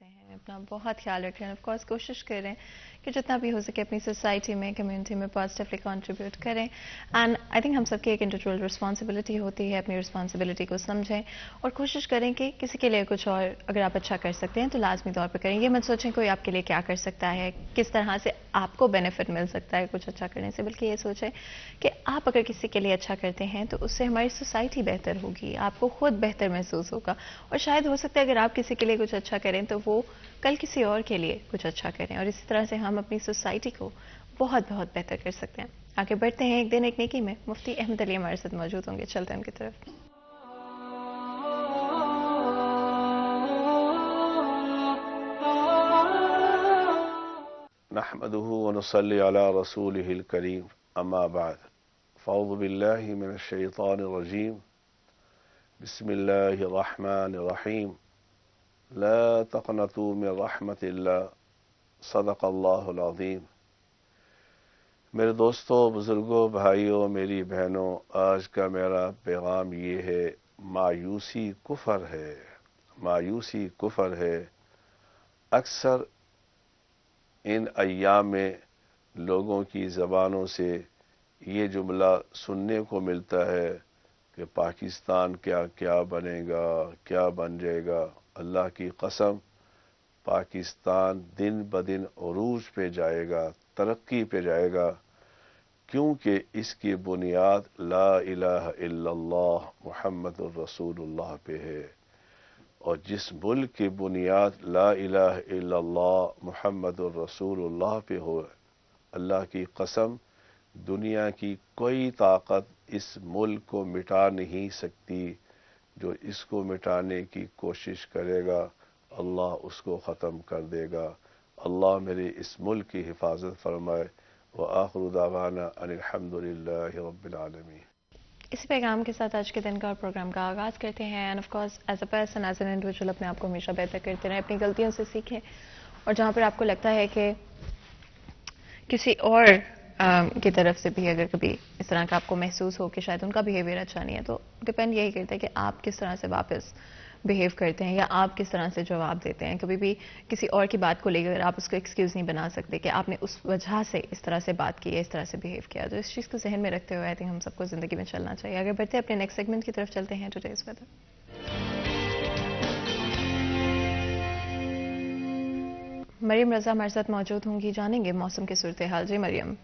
رکھتے ہیں، اپنا بہت خیال رکھ رہے ہیں، آف کورس کوشش کر رہے ہیں کہ جتنا بھی ہو سکے اپنی سوسائٹی میں، کمیونٹی میں پازیٹیولی کنٹریبیوٹ کریں. اینڈ آئی تھنک ہم سب کی ایک انڈیویجول رسپانسبلٹی ہوتی ہے، اپنی رسپانسبلٹی کو سمجھیں اور کوشش کریں کہ کسی کے لیے کچھ اور اگر آپ اچھا کر سکتے ہیں تو لازمی طور پہ کریں. یہ مت سوچیں کوئی آپ کے لیے کیا کر سکتا ہے، کس طرح سے آپ کو بینیفٹ مل سکتا ہے کچھ اچھا کرنے سے، بلکہ یہ سوچیں کہ آپ اگر کسی کے لیے اچھا کرتے ہیں تو اس سے ہماری سوسائٹی بہتر ہوگی، آپ کو خود بہتر محسوس ہوگا، اور شاید ہو سکتا ہے اگر آپ کسی کے لیے کچھ اچھا کریں تو وہ کل کسی اور کے لیے کچھ اچھا کریں، اور اسی طرح سے ہم اپنی سوسائٹی کو بہت بہت بہتر کر سکتے ہیں. آگے بڑھتے ہیں ایک دن ایک نیکی میں. مفتی احمد علی ہمارے ساتھ موجود ہوں گے، چلتے ہیں ان کی طرف. نحمده ونصلي على رسوله الكريم اما بعد فاعوذ بالله من الشيطان الرجيم بسم الله الرحمن الرحيم لا تقنطوا من رحمة الله صدق الله العظيم. میرے دوستوں، بزرگوں، بھائیوں، میری بہنوں، آج کا میرا پیغام یہ ہے، مایوسی کفر ہے. مایوسی کفر ہے. اکثر ان ایام میں لوگوں کی زبانوں سے یہ جملہ سننے کو ملتا ہے کہ پاکستان کیا بنے گا، کیا بن جائے گا. اللہ کی قسم، پاکستان دن بدن عروج پہ جائے گا، ترقی پہ جائے گا، کیونکہ اس کی بنیاد لا الہ الا اللہ محمد الرسول اللہ پہ ہے. اور جس ملک کی بنیاد لا الہ الا اللہ محمد الرسول اللہ پہ ہو، اللہ کی قسم دنیا کی کوئی طاقت اس ملک کو مٹا نہیں سکتی. جو اس کو مٹانے کی کوشش کرے گا اللہ اس کو ختم کر دے گا. اللہ میرے اس ملک کی حفاظت فرمائے. وآخر دعوانا ان الحمد للہ رب العالمین. اسی پیغام کے ساتھ آج کے دن کا اور پروگرام کا آغاز کرتے ہیں. And of course as a person, as an individual اپنے آپ کو ہمیشہ بہتر کرتے رہیں، اپنی غلطیوں سے سیکھیں، اور جہاں پر آپ کو لگتا ہے کہ کسی اور کی طرف سے بھی اگر کبھی اس طرح کا آپ کو محسوس ہو کہ شاید ان کا بیہیویئر اچھا نہیں ہے، تو ڈپینڈ یہی کرتا ہے کہ آپ کس طرح سے واپس بیہیو کرتے ہیں یا آپ کس طرح سے جواب دیتے ہیں. کبھی بھی کسی اور کی بات کو لے کر آپ اس کو ایکسکیوز نہیں بنا سکتے کہ آپ نے اس وجہ سے اس طرح سے بات کی ہے، اس طرح سے بیہیو کیا. تو اس چیز کو ذہن میں رکھتے ہوئے آئی تھنک ہم سب کو زندگی میں چلنا چاہیے. آگے بڑھتے ہیں اپنے نیکسٹ سیگمنٹ کی طرف، چلتے ہیں ٹوڈیز ویدر. مریم رضا ہمارے ساتھ موجود ہوں گی، جانیں گے موسم کی صورتحال. جی مریم.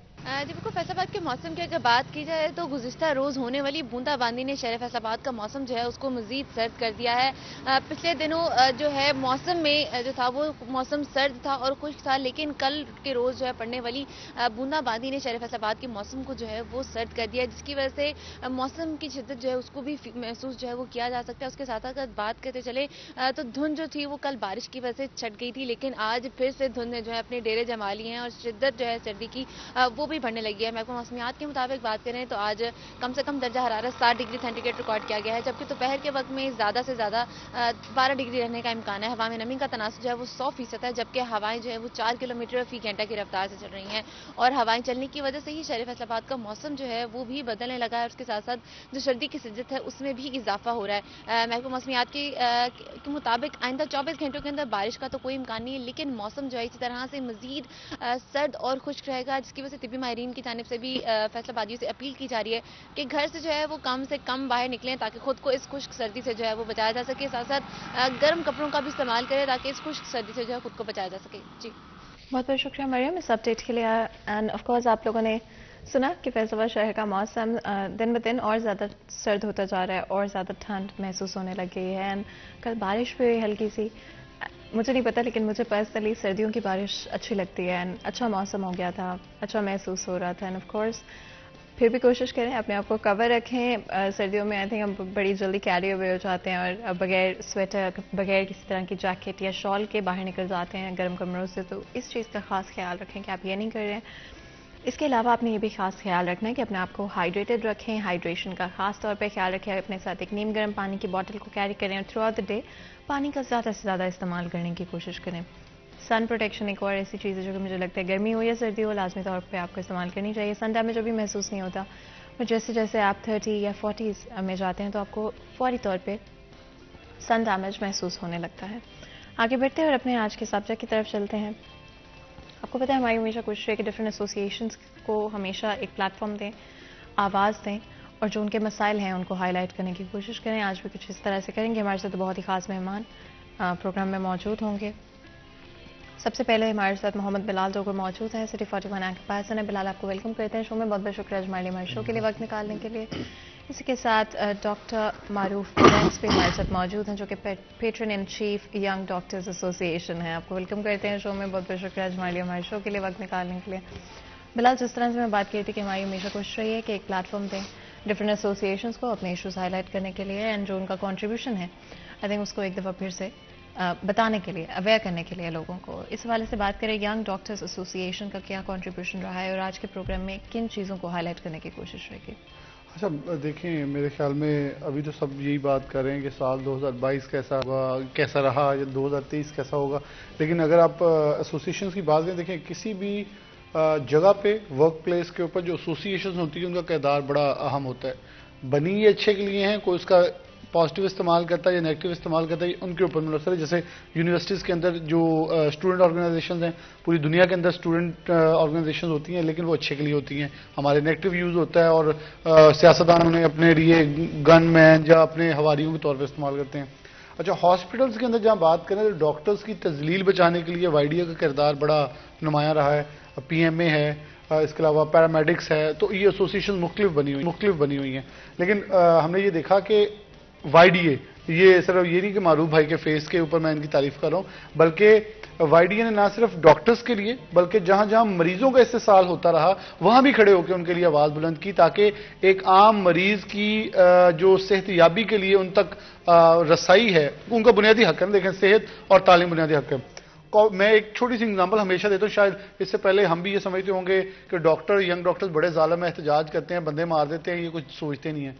جی بالکل، فیصل آباد کے موسم کی اگر بات کی جائے تو گزشتہ روز ہونے والی بوندا باندی نے شہر فیصل آباد کا موسم جو ہے اس کو مزید سرد کر دیا ہے. پچھلے دنوں جو ہے موسم میں جو تھا وہ موسم سرد تھا اور خشک تھا، لیکن کل کے روز جو ہے پڑنے والی بوندا باندی نے شہر فیصل آباد کے موسم کو جو ہے وہ سرد کر دیا ہے، جس کی وجہ سے موسم کی شدت جو ہے اس کو بھی محسوس جو ہے وہ کیا جا سکتا ہے. اس کے ساتھ اگر بات کرتے چلے تو دھند جو تھی وہ کل بارش کی وجہ سے چھٹ گئی تھی، لیکن آج پھر سے دھند نے جو ہے اپنے ڈیرے جما لیے ہیں اور شدت جو ہے سردی کی وہ بھی بڑھنے لگی ہے. محکمہ موسمیات کے مطابق بات کریں تو آج کم سے کم درجہ حرارت 60 ڈگری سینٹی گریڈ ریکارڈ کیا گیا ہے، جبکہ دوپہر کے وقت میں زیادہ سے زیادہ 12 ڈگری رہنے کا امکان ہے. ہوا میں نمی کا تناسب جو ہے وہ 100% ہے، جبکہ ہوائیں جو ہے وہ 4 کلومیٹر فی گھنٹہ کی رفتار سے چل رہی ہیں، اور ہوائیں چلنے کی وجہ سے ہی شہر فیصل آباد کا موسم جو ہے وہ بھی بدلنے لگا ہے. اس کے ساتھ ساتھ جو سردی کی شدت ہے اس میں بھی اضافہ ہو رہا ہے. محکمہ موسمیات کے مطابق آئندہ 24 گھنٹوں کے اندر بارش کا تو کوئی امکان نہیں ہے، لیکن موسم جو ہے اسی طرح سے مزید سرد اور خشک رہے گا، جس کی وجہ سے طبی ماہرین کی جانب سے بھی فیصل آبادیوں سے اپیل کی جا رہی ہے کہ گھر سے جو ہے وہ کم سے کم باہر نکلیں تاکہ خود کو اس خشک سردی سے جو ہے وہ بچایا جا سکے. ساتھ ساتھ گرم کپڑوں کا بھی استعمال کریں تاکہ اس خشک سردی سے جو ہے خود کو بچایا جا سکے. جی بہت بہت شکریہ مریم اس اپڈیٹ کے لیے. اینڈ آف کورس آپ لوگوں نے سنا کہ فیصل آباد شہر کا موسم دن بدن اور زیادہ سرد ہوتا جا رہا ہے اور زیادہ ٹھنڈ محسوس ہونے لگ گئی ہے. اینڈ کل بارش بھی ہوئی ہلکی سی، مجھے نہیں پتا لیکن مجھے پرسنلی سردیوں کی بارش اچھی لگتی ہے. اینڈ اچھا موسم ہو گیا تھا، اچھا محسوس ہو رہا تھا. اینڈ آف کورس پھر بھی کوشش کریں اپنے آپ کو کور رکھیں. سردیوں میں آئی تھنک ہم بڑی جلدی کیری اوے ہو جاتے ہیں اور بغیر سویٹر، بغیر کسی طرح کی جیکٹ یا شال کے باہر نکل جاتے ہیں گرم کمروں سے. تو اس چیز کا خاص خیال رکھیں کہ آپ یہ نہیں کر رہے ہیں. اس کے علاوہ آپ نے یہ بھی خاص خیال رکھنا ہے کہ اپنے آپ کو ہائیڈریٹڈ رکھیں. ہائیڈریشن کا خاص طور پہ خیال رکھیں. اپنے ساتھ ایک نیم گرم پانی کی بوٹل کو کیری کریں اور تھرو آؤٹ دا ڈے پانی کا زیادہ سے زیادہ استعمال کرنے کی کوشش کریں. سن پروٹیکشن ایک اور ایسی چیز ہے جو کہ مجھے لگتا ہے گرمی ہو یا سردی ہو لازمی طور پہ آپ کو استعمال کرنی چاہیے. سن ڈیمیج ابھی محسوس نہیں ہوتا، اور جیسے جیسے آپ 30 یا 40 میں جاتے ہیں تو آپ کو فوری طور پہ سن ڈیمیج محسوس ہونے لگتا ہے. آگے بڑھتے ہیں اور اپنے آج کے سبجیکٹ کی طرف چلتے ہیں. آپ کو پتہ ہے ہماری ہمیشہ کوشش ہے کہ ڈفرینٹ ایسوسیشنز کو ہمیشہ ایک پلیٹ فارم دیں, آواز دیں, اور جو ان کے مسائل ہیں ان کو ہائی لائٹ کرنے کی کوشش کریں. آج بھی کچھ اس طرح سے کریں گے. ہمارے ساتھ بہت ہی خاص مہمان پروگرام میں موجود ہوں گے. سب سے پہلے ہمارے ساتھ محمد بلال ڈوگر موجود ہیں, سٹی 41 کے پاس ہیں. بلال آپ کو ویلکم کرتے ہیں شو میں. بہت بہت شکریہ اجمالی ہمارے شو کے لیے وقت نکالنے کے لیے. اسی کے ساتھ ڈاکٹر معروف بھی ہمارے ساتھ موجود ہیں جو کہ pattern in chief young doctors ایسوسی ایشن ہے. آپ کو ویلکم کرتے ہیں شو میں. بہت بہت شکریہ اجمالی ہمارے شو کے لیے وقت نکالنے کے لیے. بلال, جس طرح سے میں بات کی تھی کہ ہماری ہمیشہ کوشش رہی ہے کہ ایک پلیٹ فارم دیں ڈفرینٹ ایسوسیشنز کو اپنے ایشوز ہائی لائٹ کرنے کے لیے, اینڈ جو ان کا کنٹریبیوشن ہے آئی تھنک اس کو ایک دفعہ پھر سے بتانے کے لیے, اویئر کرنے کے لیے لوگوں کو. اس حوالے سے بات کریں ینگ ڈاکٹرز ایسوسی ایشن کا کیا کنٹریبیوشن رہا ہے اور آج کے پروگرام میں کن چیزوں کو ہائی لائٹ کرنے کی کوشش رہے گی. اچھا دیکھیں, میرے خیال میں ابھی تو سب یہی بات کر رہے ہیں کہ سال 2022 کیسا ہوگا, کیسا رہا, یا 2023 کیسا ہوگا. لیکن اگر آپ ایسوسیشنز کی بات کریں, دیکھیں کسی بھی جگہ پہ ورک پلیس کے اوپر جو ایسوسیشنز ہوتی ہیں ان کا کردار بڑا اہم ہوتا ہے. بنی یہ اچھے کے لیے ہیں, کوئی اس کا پازیٹیو استعمال کرتا ہے یا نیگیٹو استعمال کرتا ہے, ان کے اوپر منحصر ہے. جیسے یونیورسٹیز کے اندر جو اسٹوڈنٹ آرگنائزیشنز ہیں, پوری دنیا کے اندر اسٹوڈنٹ آرگنائزیشنز ہوتی ہیں, لیکن وہ اچھے کے لیے ہوتی ہیں. ہمارے نیگیٹو یوز ہوتا ہے اور سیاستدان انہیں اپنے لیے گن مین یا اپنے ہواریوں کے طور پر استعمال کرتے ہیں. اچھا, ہاسپٹلس کے اندر جہاں بات کریں تو ڈاکٹرز کی تذلیل بچانے کے لیے وائیڈیا کا کردار بڑا نمایاں رہا ہے. پی ایم اے ہے, اس کے علاوہ پیرامیڈکس ہے, تو یہ ایسوسیشن مختلف بنی ہوئی ہیں. لیکن ہم نے یہ دیکھا کہ وائی ڈی اے, یہ صرف یہ نہیں کہ معروف بھائی کے فیس کے اوپر میں ان کی تعریف کر رہا ہوں, بلکہ وائی ڈی اے نے نہ صرف ڈاکٹرز کے لیے بلکہ جہاں جہاں مریضوں کا استحصال ہوتا رہا وہاں بھی کھڑے ہو کے ان کے لیے آواز بلند کی, تاکہ ایک عام مریض کی جو صحت یابی کے لیے ان تک رسائی ہے, ان کا بنیادی حق ہے. دیکھیں, صحت اور تعلیم بنیادی حق ہے. میں ایک چھوٹی سی اگزامپل ہمیشہ دیتا ہوں, شاید اس سے پہلے ہم بھی یہ سمجھتے ہوں گے کہ ڈاکٹر, ینگ ڈاکٹرز بڑے ظالم ہیں, احتجاج کرتے ہیں, بندے مار دیتے ہیں, یہ کچھ سوچتے نہیں ہیں.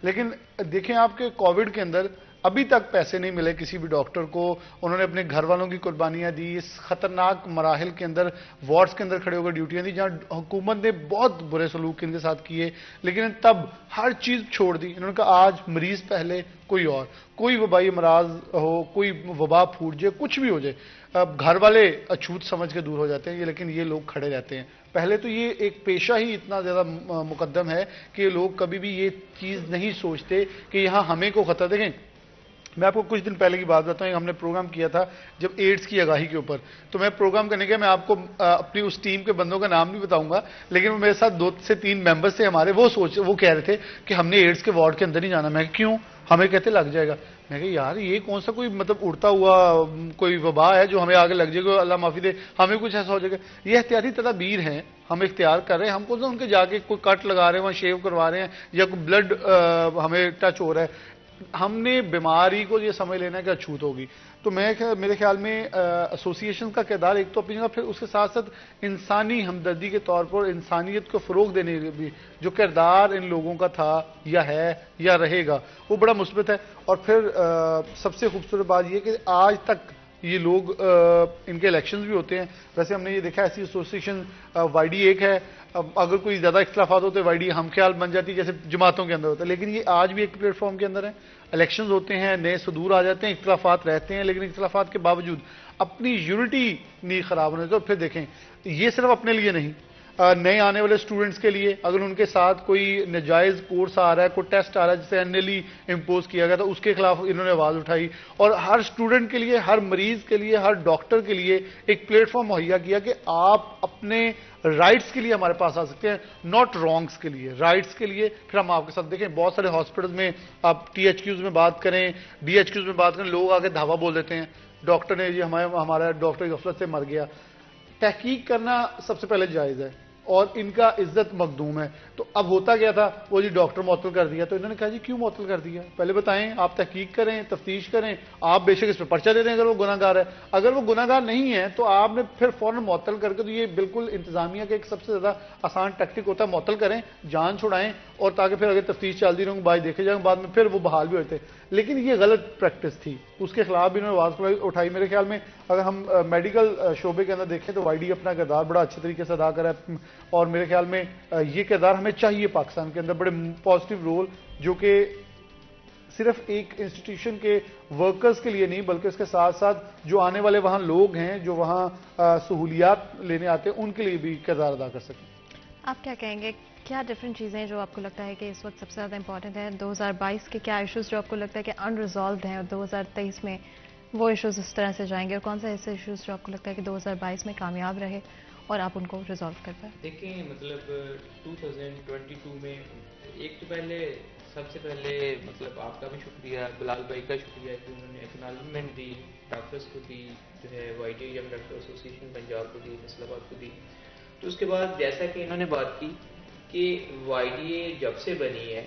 لیکن دیکھیں آپ کے کووڈ کے اندر ابھی تک پیسے نہیں ملے کسی بھی ڈاکٹر کو. انہوں نے اپنے گھر والوں کی قربانیاں دی, اس خطرناک مراحل کے اندر وارڈز کے اندر کھڑے ہو کر ڈیوٹیاں دی, جہاں حکومت نے بہت برے سلوک ان کے ساتھ کیے. لیکن تب ہر چیز چھوڑ دی. انہوں نے کہا آج مریض پہلے, کوئی اور, کوئی وبائی امراض ہو, کوئی وبا پھوٹ جائے, کچھ بھی ہو جائے, اب گھر والے اچھوت سمجھ کے دور ہو جاتے ہیں, لیکن یہ لوگ کھڑے رہتے ہیں. پہلے تو یہ ایک پیشہ ہی اتنا زیادہ مقدم ہے کہ لوگ کبھی بھی یہ چیز نہیں سوچتے کہ یہاں ہمیں کو خطرہ. دیکھیں, میں آپ کو کچھ دن پہلے کی بات بتاؤں, ہم نے پروگرام کیا تھا جب ایڈز کی آگاہی کے اوپر, تو میں پروگرام کرنے کے میں آپ کو اپنی اس ٹیم کے بندوں کا نام نہیں بتاؤں گا, لیکن وہ میرے ساتھ 2 سے 3 ممبرز تھے ہمارے, وہ کہہ رہے تھے کہ ہم نے ایڈز کے وارڈ کے اندر نہیں جانا. میں کہ کیوں؟ ہمیں کہتے لگ جائے گا. میں کہ یار یہ کون سا کوئی مطلب اڑتا ہوا کوئی وبا ہے جو ہمیں آگے لگ جائے گا, اللہ معافی دے, ہمیں کچھ ایسا ہو جائے گا. یہ احتیاطی تدابیر ہیں, ہم اختیار کر رہے ہیں. ہم کو ان کے جا کے کوئی کٹ لگا رہے ہیں, وہاں شیو کروا رہے ہیں, یا کوئی بلڈ ہمیں ٹچ ہو رہا ہے. ہم نے بیماری کو یہ سمجھ لینا ہے کہ اچھوت ہوگی. تو میرے خیال میں ایسوسی ایشن کا کردار ایک تو اپنی جگہ, پھر اس کے ساتھ ساتھ انسانی ہمدردی کے طور پر انسانیت کو فروغ دینے کے بھی جو کردار ان لوگوں کا تھا یا ہے یا رہے گا وہ بڑا مثبت ہے. اور پھر سب سے خوبصورت بات یہ کہ آج تک یہ لوگ ان کے الیکشنز بھی ہوتے ہیں. ویسے ہم نے یہ دیکھا ایسی ایسوسیشن وائی ڈی ایک ہے, اگر کوئی زیادہ اختلافات ہوتے ہیں وائی ڈی ہم خیال بن جاتی ہے جیسے جماعتوں کے اندر ہوتا ہے, لیکن یہ آج بھی ایک پلیٹ فارم کے اندر ہے. الیکشنز ہوتے ہیں, نئے صدور آ جاتے ہیں, اختلافات رہتے ہیں, لیکن اختلافات کے باوجود اپنی یونٹی نہیں خراب ہونے. تو پھر دیکھیں, یہ صرف اپنے لیے نہیں, نئے آنے والے اسٹوڈنٹس کے لیے اگر ان کے ساتھ کوئی ناجائز کورس آ رہا ہے, کوئی ٹیسٹ آ رہا ہے جسے انیلی امپوز کیا گیا, تو اس کے خلاف انہوں نے آواز اٹھائی. اور ہر اسٹوڈنٹ کے لیے, ہر مریض کے لیے, ہر ڈاکٹر کے لیے ایک پلیٹ فارم مہیا کیا کہ آپ اپنے رائٹس کے لیے ہمارے پاس آ سکتے ہیں, ناٹ رانگس کے لیے, رائٹس کے لیے. پھر ہم آپ کے ساتھ دیکھیں بہت سارے ہاسپٹلز میں آپ ٹی ایچ کیوز میں بات کریں, ڈی ایچ کیوز میں بات کریں, لوگ آگے دھاوا بول دیتے ہیں ڈاکٹر نے یہ ہمارا ڈاکٹر غفلت سے مر گیا. تحقیق کرنا سب سے پہلے جائز ہے اور ان کا عزت مخدوم ہے. تو اب ہوتا گیا تھا, وہ جی ڈاکٹر معطل کر دیا. تو انہوں نے کہا جی کیوں معطل کر دیا, پہلے بتائیں, آپ تحقیق کریں, تفتیش کریں, آپ بے شک اس پہ پرچہ دے دیں اگر وہ گناہ گار ہے. اگر وہ گناہ گار نہیں ہے تو آپ نے پھر فوراً معطل کر کے, تو یہ بالکل انتظامیہ کا ایک سب سے زیادہ آسان ٹیکٹک ہوتا ہے, معطل کریں, جان چھڑائیں, اور تاکہ پھر اگر تفتیش چلتی رہوں بعد دیکھے جائیں, بعد میں پھر وہ بحال بھی ہوتے. لیکن یہ غلط پریکٹس تھی, اس کے خلاف بھی انہوں نے آواز اٹھائی. میرے خیال میں اگر ہم میڈیکل شعبے کے اندر دیکھیں تو وائی ڈی اپنا کردار بڑا اچھے طریقے سے ادا کرا ہے, اور میرے خیال میں یہ کردار ہمیں چاہیے پاکستان کے اندر, بڑے پازیٹیو رول جو کہ صرف ایک انسٹیٹیوشن کے ورکرز کے لیے نہیں بلکہ اس کے ساتھ ساتھ جو آنے والے وہاں لوگ ہیں جو وہاں سہولیات لینے آتے ہیں ان کے لیے بھی کردار ادا کر سکیں. آپ کیا کہیں گے کیا ڈفرینٹ چیزیں جو آپ کو لگتا ہے کہ اس وقت سب سے زیادہ امپورٹنٹ ہے 2022 کے کیا ایشوز جو آپ کو لگتا ہے کہ انریزالوڈ ہیں اور 2023 میں وہ ایشوز اس طرح سے جائیں گے اور کون سے ایسے ایشوز جو آپ کو لگتا ہے کہ 2022 میں کامیاب رہے اور آپ ان کو ریزالو کر پائیں؟ دیکھیں مطلب 2022 میں ایک تو سب سے پہلے مطلب آپ کا بھی شکریہ، بلال بھائی کا شکریہ کہ انہوں نے ایکنالجمنٹ دی ڈاکٹرز کو دی، جو ہے Y D M doctor association Punjab کو دی، فیصل آباد کو دی. تو اس کے بعد جیسا کہ انہوں نے بات کی کہ وائی ڈی اے جب سے بنی ہے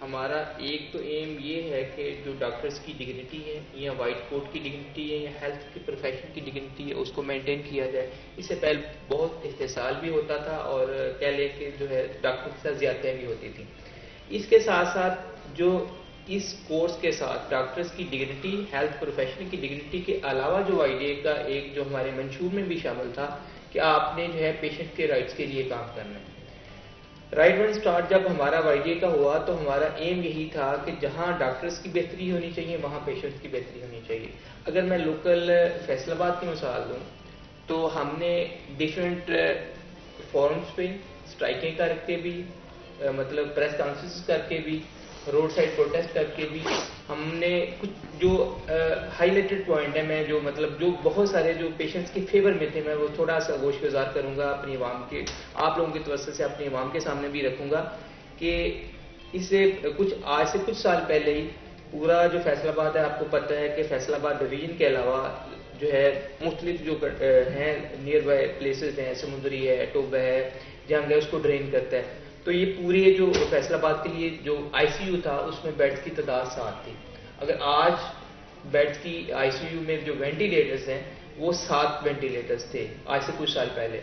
ہمارا ایک تو ایم یہ ہے کہ جو ڈاکٹرز کی ڈگنیٹی ہے یا وائٹ کوٹ کی ڈگنیٹی ہے یا ہیلتھ کی پروفیشن کی ڈگنیٹی ہے اس کو مینٹین کیا جائے. اس سے پہلے بہت استحصال بھی ہوتا تھا اور کہہ لیں کہ جو ہے ڈاکٹر کے ساتھ زیادتیاں بھی ہوتی تھیں. اس کے ساتھ ساتھ جو اس کورس کے ساتھ ڈاکٹرز کی ڈگنیٹی، ہیلتھ پروفیشنل کی ڈگنیٹی کے علاوہ جو وائی ڈی اے کا ایک جو ہمارے منشور میں بھی شامل تھا کہ آپ نے جو ہے پیشنٹ کے رائٹس کے لیے کام کرنا ہے. رائٹ ون اسٹارٹ جب ہمارا وائی ڈی اے کا ہوا تو ہمارا ایم یہی تھا کہ جہاں ڈاکٹرز کی بہتری ہونی چاہیے وہاں پیشنٹس کی بہتری ہونی چاہیے. اگر میں لوکل فیصل آباد کی مثال دوں تو ہم نے ڈفرینٹ فورمز پہ اسٹرائکنگ کر کے بھی مطلب پریس کانفرنس کر کے بھی روڈ سائڈ پروٹیسٹ کر کے بھی ہم نے کچھ جو ہائی لائٹڈ پوائنٹ ہے میں جو مطلب جو بہت سارے جو پیشنٹس کے فیور میں تھے میں وہ تھوڑا سا گوش گزار کروں گا اپنی عوام کے، آپ لوگوں کی توسط سے اپنی عوام کے سامنے بھی رکھوں گا کہ اس سے آج سے کچھ سال پہلے ہی پورا جو فیصل آباد ہے آپ کو پتہ ہے کہ فیصل آباد ڈویژن کے علاوہ جو ہے مختلف جو ہیں نیئر بائی پلیسز ہیں، سمندری ہے، ٹوبہ ہے، جنگ ہے، اس کو ڈرین کرتا ہے. تو یہ پورے جو فیصل آباد کے لیے جو آئی سی یو تھا اس میں بیڈس کی تعداد 7 تھی. اگر آج بیڈس کی آئی سی یو میں جو وینٹیلیٹرز ہیں وہ 7 وینٹیلیٹرز تھے آج سے کچھ سال پہلے.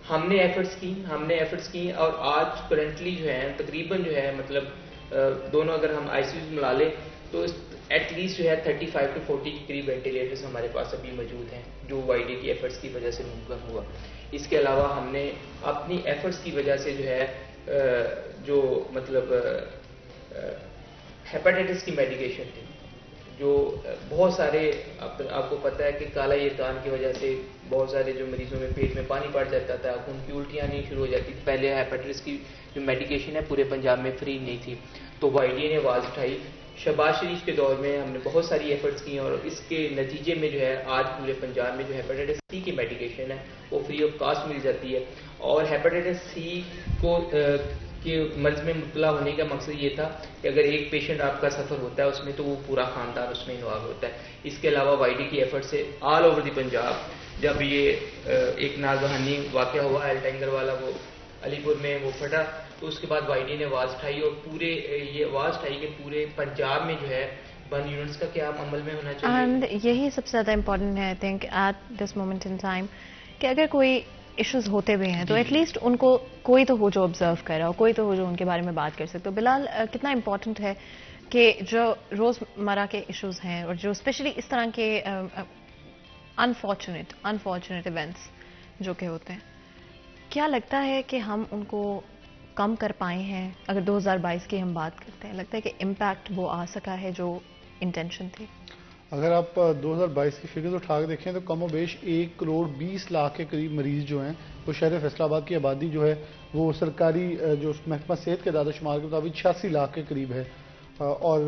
ہم نے ایفرٹس کی اور آج کرنٹلی جو ہے تقریباً جو ہے مطلب دونوں اگر ہم آئی سی یوز ملا لیں تو ایٹ لیسٹ جو ہے 35 to 40 کے قریب وینٹیلیٹرز ہمارے پاس ابھی موجود ہیں جو وائی ڈی کی ایفرٹس کی وجہ سے ممکن ہوا. اس کے علاوہ ہم نے اپنی ایفرٹس کی وجہ سے جو ہے جو مطلب ہیپاٹائٹس کی میڈیکیشن تھی جو بہت سارے آپ کو پتہ ہے کہ کالا یرکان کی وجہ سے بہت سارے جو مریضوں میں پیٹ میں پانی پڑ جاتا تھا، ان کی الٹیاں نہیں شروع ہو جاتی تھی. پہلے ہیپاٹائٹس کی جو میڈیکیشن ہے پورے پنجاب میں فری نہیں تھی تو وائی ڈی نے آواز اٹھائی. شہباز شریف کے دور میں ہم نے بہت ساری ایفرٹس کی اور اس کے نتیجے میں جو ہے آج پورے پنجاب میں جو ہیپاٹائٹس سی کی میڈیکیشن ہے وہ فری آف کاسٹ مل جاتی ہے. اور ہیپاٹائٹس سی کو کہ مرض میں مبتلا ہونے کا مقصد یہ تھا کہ اگر ایک پیشنٹ آپ کا سفر ہوتا ہے اس میں تو وہ پورا خاندان اس میں انوالو ہوتا ہے. اس کے علاوہ وائی ڈی کی ایفرٹ سے آل اوور دی پنجاب جب یہ ایک ناگہانی واقعہ ہوا ایل ٹینگر والا وہ علی پور میں وہ پھٹا تو اس کے بعد وائی ڈی نے آواز اٹھائی اور پورے یہ آواز اٹھائی کہ پورے پنجاب میں جو ہے بند یونٹس کا کیا عمل میں ہونا چاہیے. اینڈ یہی سب سے زیادہ امپورٹنٹ ہے I think at this moment in time کہ اگر کوئی ایشوز ہوتے بھی ہیں تو ایٹ لیسٹ ان کو کوئی تو ہو جو آبزرو کر رہا ہو، کوئی تو ہو جو ان کے بارے میں بات کر سکتے ہو. بلال کتنا امپورٹنٹ ہے کہ جو روزمرہ کے ایشوز ہیں اور جو اسپیشلی اس طرح کے انفارچونیٹ ایونٹس جو کہ ہوتے ہیں، کیا لگتا ہے کہ ہم ان کو کم کر پائے ہیں؟ اگر 2022 کی ہم بات کرتے ہیں لگتا ہے کہ امپیکٹ وہ آ سکا ہے جو انٹینشن تھی؟ اگر آپ 2022 کی فگرز اٹھا کے دیکھیں تو کم و بیش 1,20,00,000 کے قریب مریض جو ہیں وہ شہر فیصل آباد کی آبادی جو ہے وہ سرکاری جو محکمہ صحت کے اعداد و شمار کے مطابق 86 لاکھ کے قریب ہے اور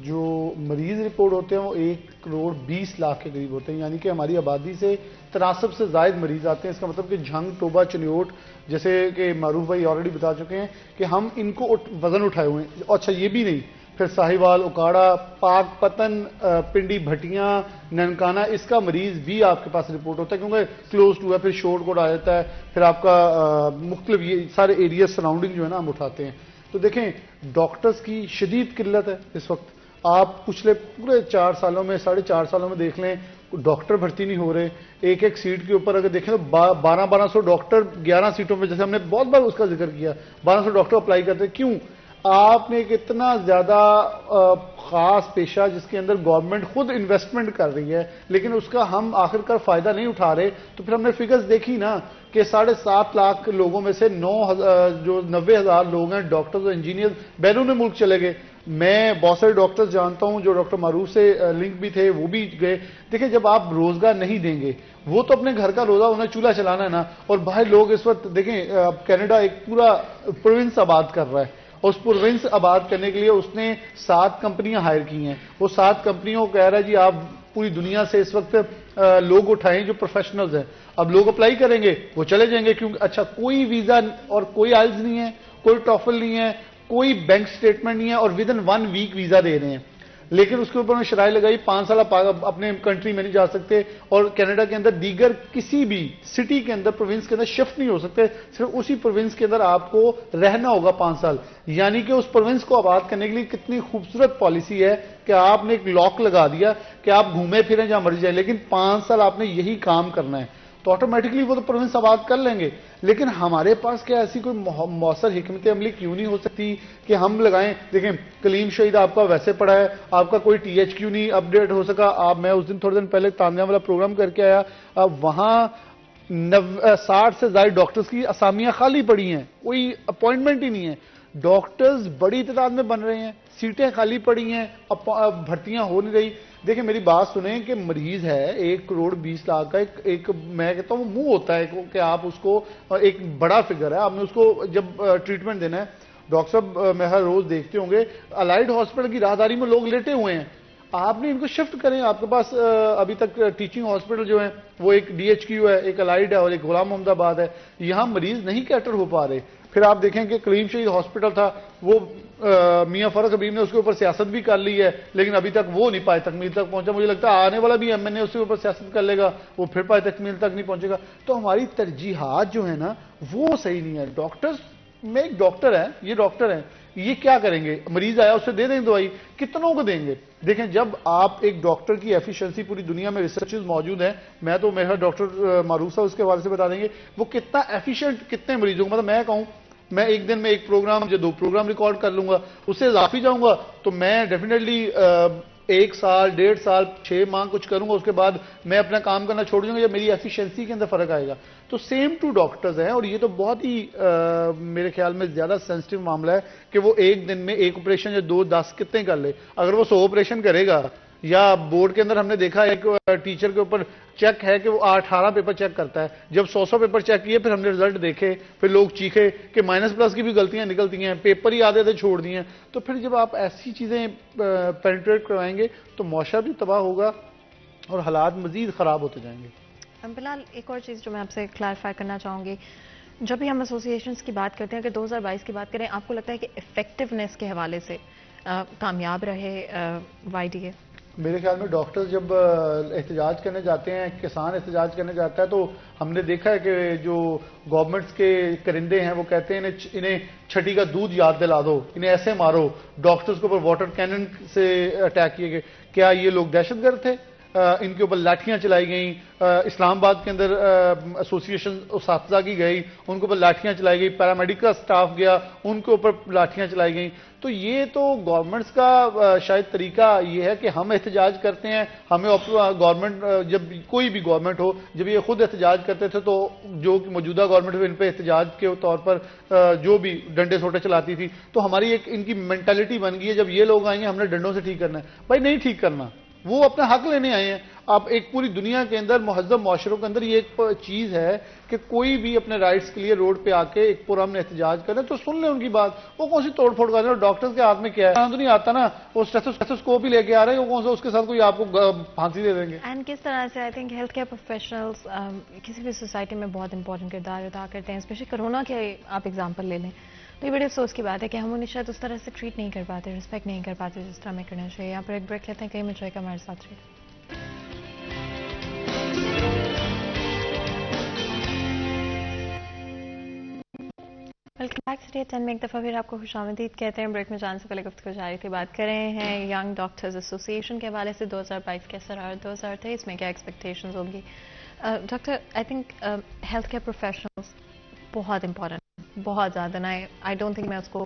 جو مریض رپورٹ ہوتے ہیں وہ 1,20,00,000 کے قریب ہوتے ہیں. یعنی کہ ہماری آبادی سے 63 سے زائد مریض آتے ہیں. اس کا مطلب کہ جھنگ، ٹوبہ، چنیوٹ جیسے کہ معروف بھائی آلریڈی بتا چکے ہیں کہ ہم ان کو وزن اٹھائے ہوئے ہیں. اچھا یہ بھی نہیں، پھر ساہیوال، اکاڑا، پاک پتن، پنڈی بھٹیاں، ننکانہ، اس کا مریض بھی آپ کے پاس رپورٹ ہوتا ہے کیونکہ کلوز ٹو ہے. پھر شورٹ کوٹ آ جاتا ہے، پھر آپ کا مختلف یہ سارے ایریا سراؤنڈنگ جو ہے نا ہم اٹھاتے ہیں. تو دیکھیں ڈاکٹرز کی شدید قلت ہے اس وقت. آپ پچھلے پورے 4 سالوں میں 4.5 سالوں میں دیکھ لیں ڈاکٹر بھرتی نہیں ہو رہے. ایک سیٹ کے اوپر اگر دیکھیں تو 1200 ڈاکٹر 11 سیٹوں پہ، جیسے ہم نے بہت بار اس کا ذکر کیا، 1200 ڈاکٹر اپلائی کرتے. کیوں؟ آپ نے ایک اتنا زیادہ خاص پیشہ جس کے اندر گورنمنٹ خود انویسٹمنٹ کر رہی ہے لیکن اس کا ہم آخر کار فائدہ نہیں اٹھا رہے. تو پھر ہم نے فگرز دیکھی نا کہ 7.5 لاکھ لوگوں میں سے 90,000 لوگ ہیں ڈاکٹرز اور انجینئر بیرون ملک چلے گئے. میں بہت سارے ڈاکٹرز جانتا ہوں جو ڈاکٹر معروف سے لنک بھی تھے, وہ بھی گئے. دیکھیں جب آپ روزگار نہیں دیں گے, وہ تو اپنے گھر کا روزہ انہیں چولہا چلانا ہے نا. اور باہر لوگ اس وقت دیکھیں کینیڈا ایک پورا پروونس آباد کر رہا ہے. اس پروونس آباد کرنے کے لیے اس نے 7 کمپنیاں ہائر کی ہیں. وہ 7 کمپنیوں کو کہہ رہا ہے جی آپ پوری دنیا سے اس وقت لوگ اٹھائیں جو پروفیشنلز ہیں. اب لوگ اپلائی کریں گے, وہ چلے جائیں گے. کیونکہ اچھا کوئی ویزا اور کوئی آئلز نہیں ہے, کوئی ٹافل نہیں ہے, کوئی بینک سٹیٹمنٹ نہیں ہے, اور ود ان 1 ویک ویزا دے رہے ہیں. لیکن اس کے اوپر نے شرائط لگائی 5 سال اپنے کنٹری میں نہیں جا سکتے, اور کینیڈا کے اندر دیگر کسی بھی سٹی کے اندر پروونس کے اندر شفٹ نہیں ہو سکتے. صرف اسی پروونس کے اندر آپ کو رہنا ہوگا 5 سال. یعنی کہ اس پروونس کو آباد کرنے کے لیے کتنی خوبصورت پالیسی ہے کہ آپ نے ایک لاک لگا دیا کہ آپ گھومے پھریں جہاں مرضی جائیں, لیکن 5 سال آپ نے یہی کام کرنا ہے. تو آٹومیٹکلی وہ تو پروونس آباد کر لیں گے. لیکن ہمارے پاس کیا ایسی کوئی مؤثر حکمت عملی کیوں نہیں ہو سکتی کہ ہم لگائیں. دیکھیں کلیم شہید آپ کا ویسے پڑا ہے, آپ کا کوئی ٹی ایچ کیو نہیں اپڈیٹ ہو سکا. میں اس دن تھوڑے دن پہلے تانیہ والا پروگرام کر کے آیا, وہاں 60 سے زائد ڈاکٹرز کی اسامیاں خالی پڑی ہیں, کوئی اپوائنٹمنٹ ہی نہیں ہے. ڈاکٹرز بڑی تعداد میں بن رہے ہیں, سیٹیں خالی پڑی ہیں, بھرتیاں ہو نہیں رہی. دیکھیں میری بات سنیں کہ مریض ہے 1 کروڑ 20 لاکھ کا, ایک میں کہتا ہوں منہ ہوتا ہے کہ آپ اس کو ایک بڑا فگر ہے, آپ نے اس کو جب ٹریٹمنٹ دینا ہے. ڈاکٹر صاحب میں ہر روز دیکھتے ہوں گے الائڈ ہاسپٹل کی راہداری میں لوگ لیٹے ہوئے ہیں. آپ نے ان کو شفٹ کریں. آپ کے پاس ابھی تک ٹیچنگ ہاسپٹل جو ہیں وہ ایک ڈی ایچ کیو ہے, ایک الائڈ ہے اور ایک غلام محمد آباد ہے. یہاں مریض نہیں کیٹر ہو پا رہے. پھر آپ دیکھیں کہ کلیم شہید ہاسپٹل تھا, وہ میاں فرق حبیب نے اس کے اوپر سیاست بھی کر لی ہے, لیکن ابھی تک وہ نہیں پائے تکمیل تک پہنچا. مجھے لگتا ہے آنے والا بھی ایم این اے اس کے اوپر سیاست کر لے گا, وہ پھر پائے تکمیل تک نہیں پہنچے گا. تو ہماری ترجیحات جو ہیں نا وہ صحیح نہیں ہے. ڈاکٹرز میں ایک ڈاکٹر ہے, یہ ڈاکٹر ہیں, یہ کیا کریں گے؟ مریض آیا اسے دے دیں دوائی, کتنوں کو دیں گے؟ دیکھیں جب آپ ایک ڈاکٹر کی ایفیشنسی پوری دنیا میں ریسرچز موجود ہیں, میں تو میرا ڈاکٹر معروف صاحب اس کے حوالے سے بتا دیں گے وہ کتنا ایفیشینٹ کتنے مریضوں کو. مطلب میں کہوں میں ایک دن میں 1 پروگرام یا 2 پروگرام ریکارڈ کر لوں گا, اس سے اضافی جاؤں گا تو میں ڈیفینیٹلی 1 سال 1.5 سال 6 ماہ کچھ کروں گا, اس کے بعد میں اپنا کام کرنا چھوڑ دوں گا, یا میری ایفیشنسی کے اندر فرق آئے گا. تو سیم ٹو ڈاکٹرز ہیں, اور یہ تو بہت ہی میرے خیال میں زیادہ سینسٹیو معاملہ ہے کہ وہ ایک دن میں 1 آپریشن یا 2 10 کتنے کر لے. اگر وہ 100 آپریشن کرے گا, یا بورڈ کے اندر ہم نے دیکھا ایک ٹیچر کے اوپر چیک ہے کہ وہ 18 پیپر چیک کرتا ہے, جب 100 پیپر چیک کیے پھر ہم نے رزلٹ دیکھے, پھر لوگ چیخے کہ مائنس پلس کی بھی غلطیاں نکلتی ہیں, پیپر ہی آدھے تھے چھوڑ دیے ہیں. تو پھر جب آپ ایسی چیزیں پینٹریٹ کروائیں گے تو معاشرہ بھی تباہ ہوگا اور حالات مزید خراب ہوتے جائیں گے. بلال ایک اور چیز جو میں آپ سے کلیریفائی کرنا چاہوں گی, جب بھی ہم ایسوسیشنز کی بات کرتے ہیں کہ 2022 کی بات کریں, آپ کو لگتا ہے کہ افیکٹونیس کے حوالے سے کامیاب رہے وائی ڈی اے؟ میرے خیال میں ڈاکٹرز جب احتجاج کرنے جاتے ہیں, کسان احتجاج کرنے جاتا ہے, تو ہم نے دیکھا ہے کہ جو گورنمنٹس کے کرندے ہیں وہ کہتے ہیں انہیں چھٹی کا دودھ یاد دلا دو, انہیں ایسے مارو. ڈاکٹرز کے اوپر واٹر کینن سے اٹیک کیے گئے. کیا یہ لوگ دہشت گرد تھے؟ ان کے اوپر لاٹھیاں چلائی گئیں. اسلام آباد کے اندر ایسوسیشن اساتذہ کی گئی, ان کے اوپر لاٹھیاں چلائی گئی. پیرامیڈیکل اسٹاف گیا, ان کے اوپر لاٹھیاں چلائی گئیں. تو یہ تو گورنمنٹس کا شاید طریقہ یہ ہے کہ ہم احتجاج کرتے ہیں, ہمیں گورنمنٹ جب کوئی بھی گورنمنٹ ہو جب یہ خود احتجاج کرتے تھے تو جو موجودہ گورنمنٹ ان پہ احتجاج کے طور پر جو بھی ڈنڈے سوٹے چلاتی تھی, تو ہماری ایک ان کی مینٹلٹی بن گئی ہے جب یہ لوگ آئیں گے ہم نے ڈنڈوں سے ٹھیک کرنا ہے. بھائی نہیں ٹھیک کرنا, وہ اپنا حق لینے آئے ہیں. اب ایک پوری دنیا کے اندر مہذب معاشروں کے اندر یہ ایک چیز ہے کہ کوئی بھی اپنے رائٹس کے لیے روڈ پہ آ کے ایک پرامن احتجاج کرے تو سن لیں ان کی بات. وہ کون سی توڑ پھوڑ کر رہے ہیں؟ ڈاکٹرز کے ہاتھ میں کیا ہے؟ تو نہیں آتا نا, وہ اسٹیتھوسکوپ ہی لے کے آ رہے ہیں, وہ کون سا اس کے ساتھ کوئی آپ کو پھانسی دے دیں گے. اینڈ کس طرح سے I think health care professionals کسی بھی سوسائٹی میں بہت امپورٹنٹ کردار ادا کرتے ہیں, اسپیشلی کرونا کے آپ ایگزامپل لے لیں تو یہ بڑے افسوس کی بات ہے کہ ہم انہیں شاید اس طرح سے ٹریٹ نہیں کر پاتے, رسپیکٹ نہیں کر پاتے جس طرح ہمیں کرنا چاہیے. یہاں پر ایک بریک لیتے ہیں, کہیں میں کا ہمارے ساتھ رہے. ویلکم بیک سٹے 10 میں ایک دفعہ پھر آپ کو خوش آمدید کہتے ہیں. بریک میں جان سے پہلے گفتگو جاری تھی, بات کر رہے ہیں ینگ ڈاکٹرز ایسوسیشن کے حوالے سے 2022 کیسا رہا, 2023 میں کیا ایکسپیکٹیشنز ہوں گی. Doctor I think health care professionals بہت امپورٹنٹ, بہت زیادہ. آئی ڈونٹ تھنک میں اس کو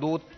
2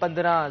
15,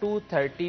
230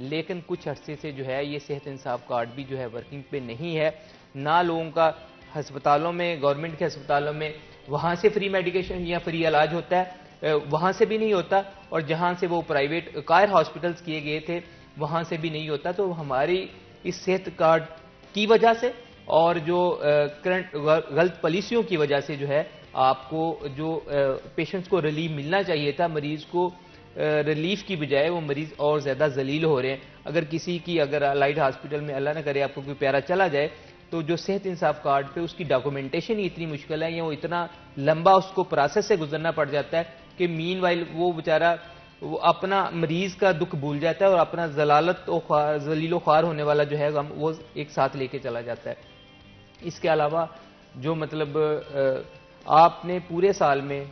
لیکن کچھ عرصے سے جو ہے یہ صحت انصاف کارڈ بھی جو ہے ورکنگ پہ نہیں ہے. نہ لوگوں کا ہسپتالوں میں، گورنمنٹ کے ہسپتالوں میں وہاں سے فری میڈیکیشن یا فری علاج ہوتا ہے، وہاں سے بھی نہیں ہوتا، اور جہاں سے وہ پرائیویٹ قائر ہاسپٹلز کیے گئے تھے وہاں سے بھی نہیں ہوتا. تو ہماری اس صحت کارڈ کی وجہ سے اور جو کرنٹ غلط پالیسیوں کی وجہ سے جو ہے آپ کو جو پیشنٹس کو ریلیف ملنا چاہیے تھا، مریض کو ریلیف کی بجائے وہ مریض اور زیادہ ذلیل ہو رہے ہیں. اگر کسی کی اگر لائٹ ہاسپٹل میں اللہ نہ کرے آپ کو کوئی پیارا چلا جائے تو جو صحت انصاف کارڈ پہ اس کی ڈاکومنٹیشن ہی اتنی مشکل ہے یا وہ اتنا لمبا اس کو پروسیس سے گزرنا پڑ جاتا ہے کہ مین وائل وہ بیچارہ وہ اپنا مریض کا دکھ بھول جاتا ہے اور اپنا ذلیل و خوار ہونے والا جو ہے غم وہ ایک ساتھ لے کے چلا جاتا ہے. اس کے علاوہ جو مطلب آپ نے پورے سال میں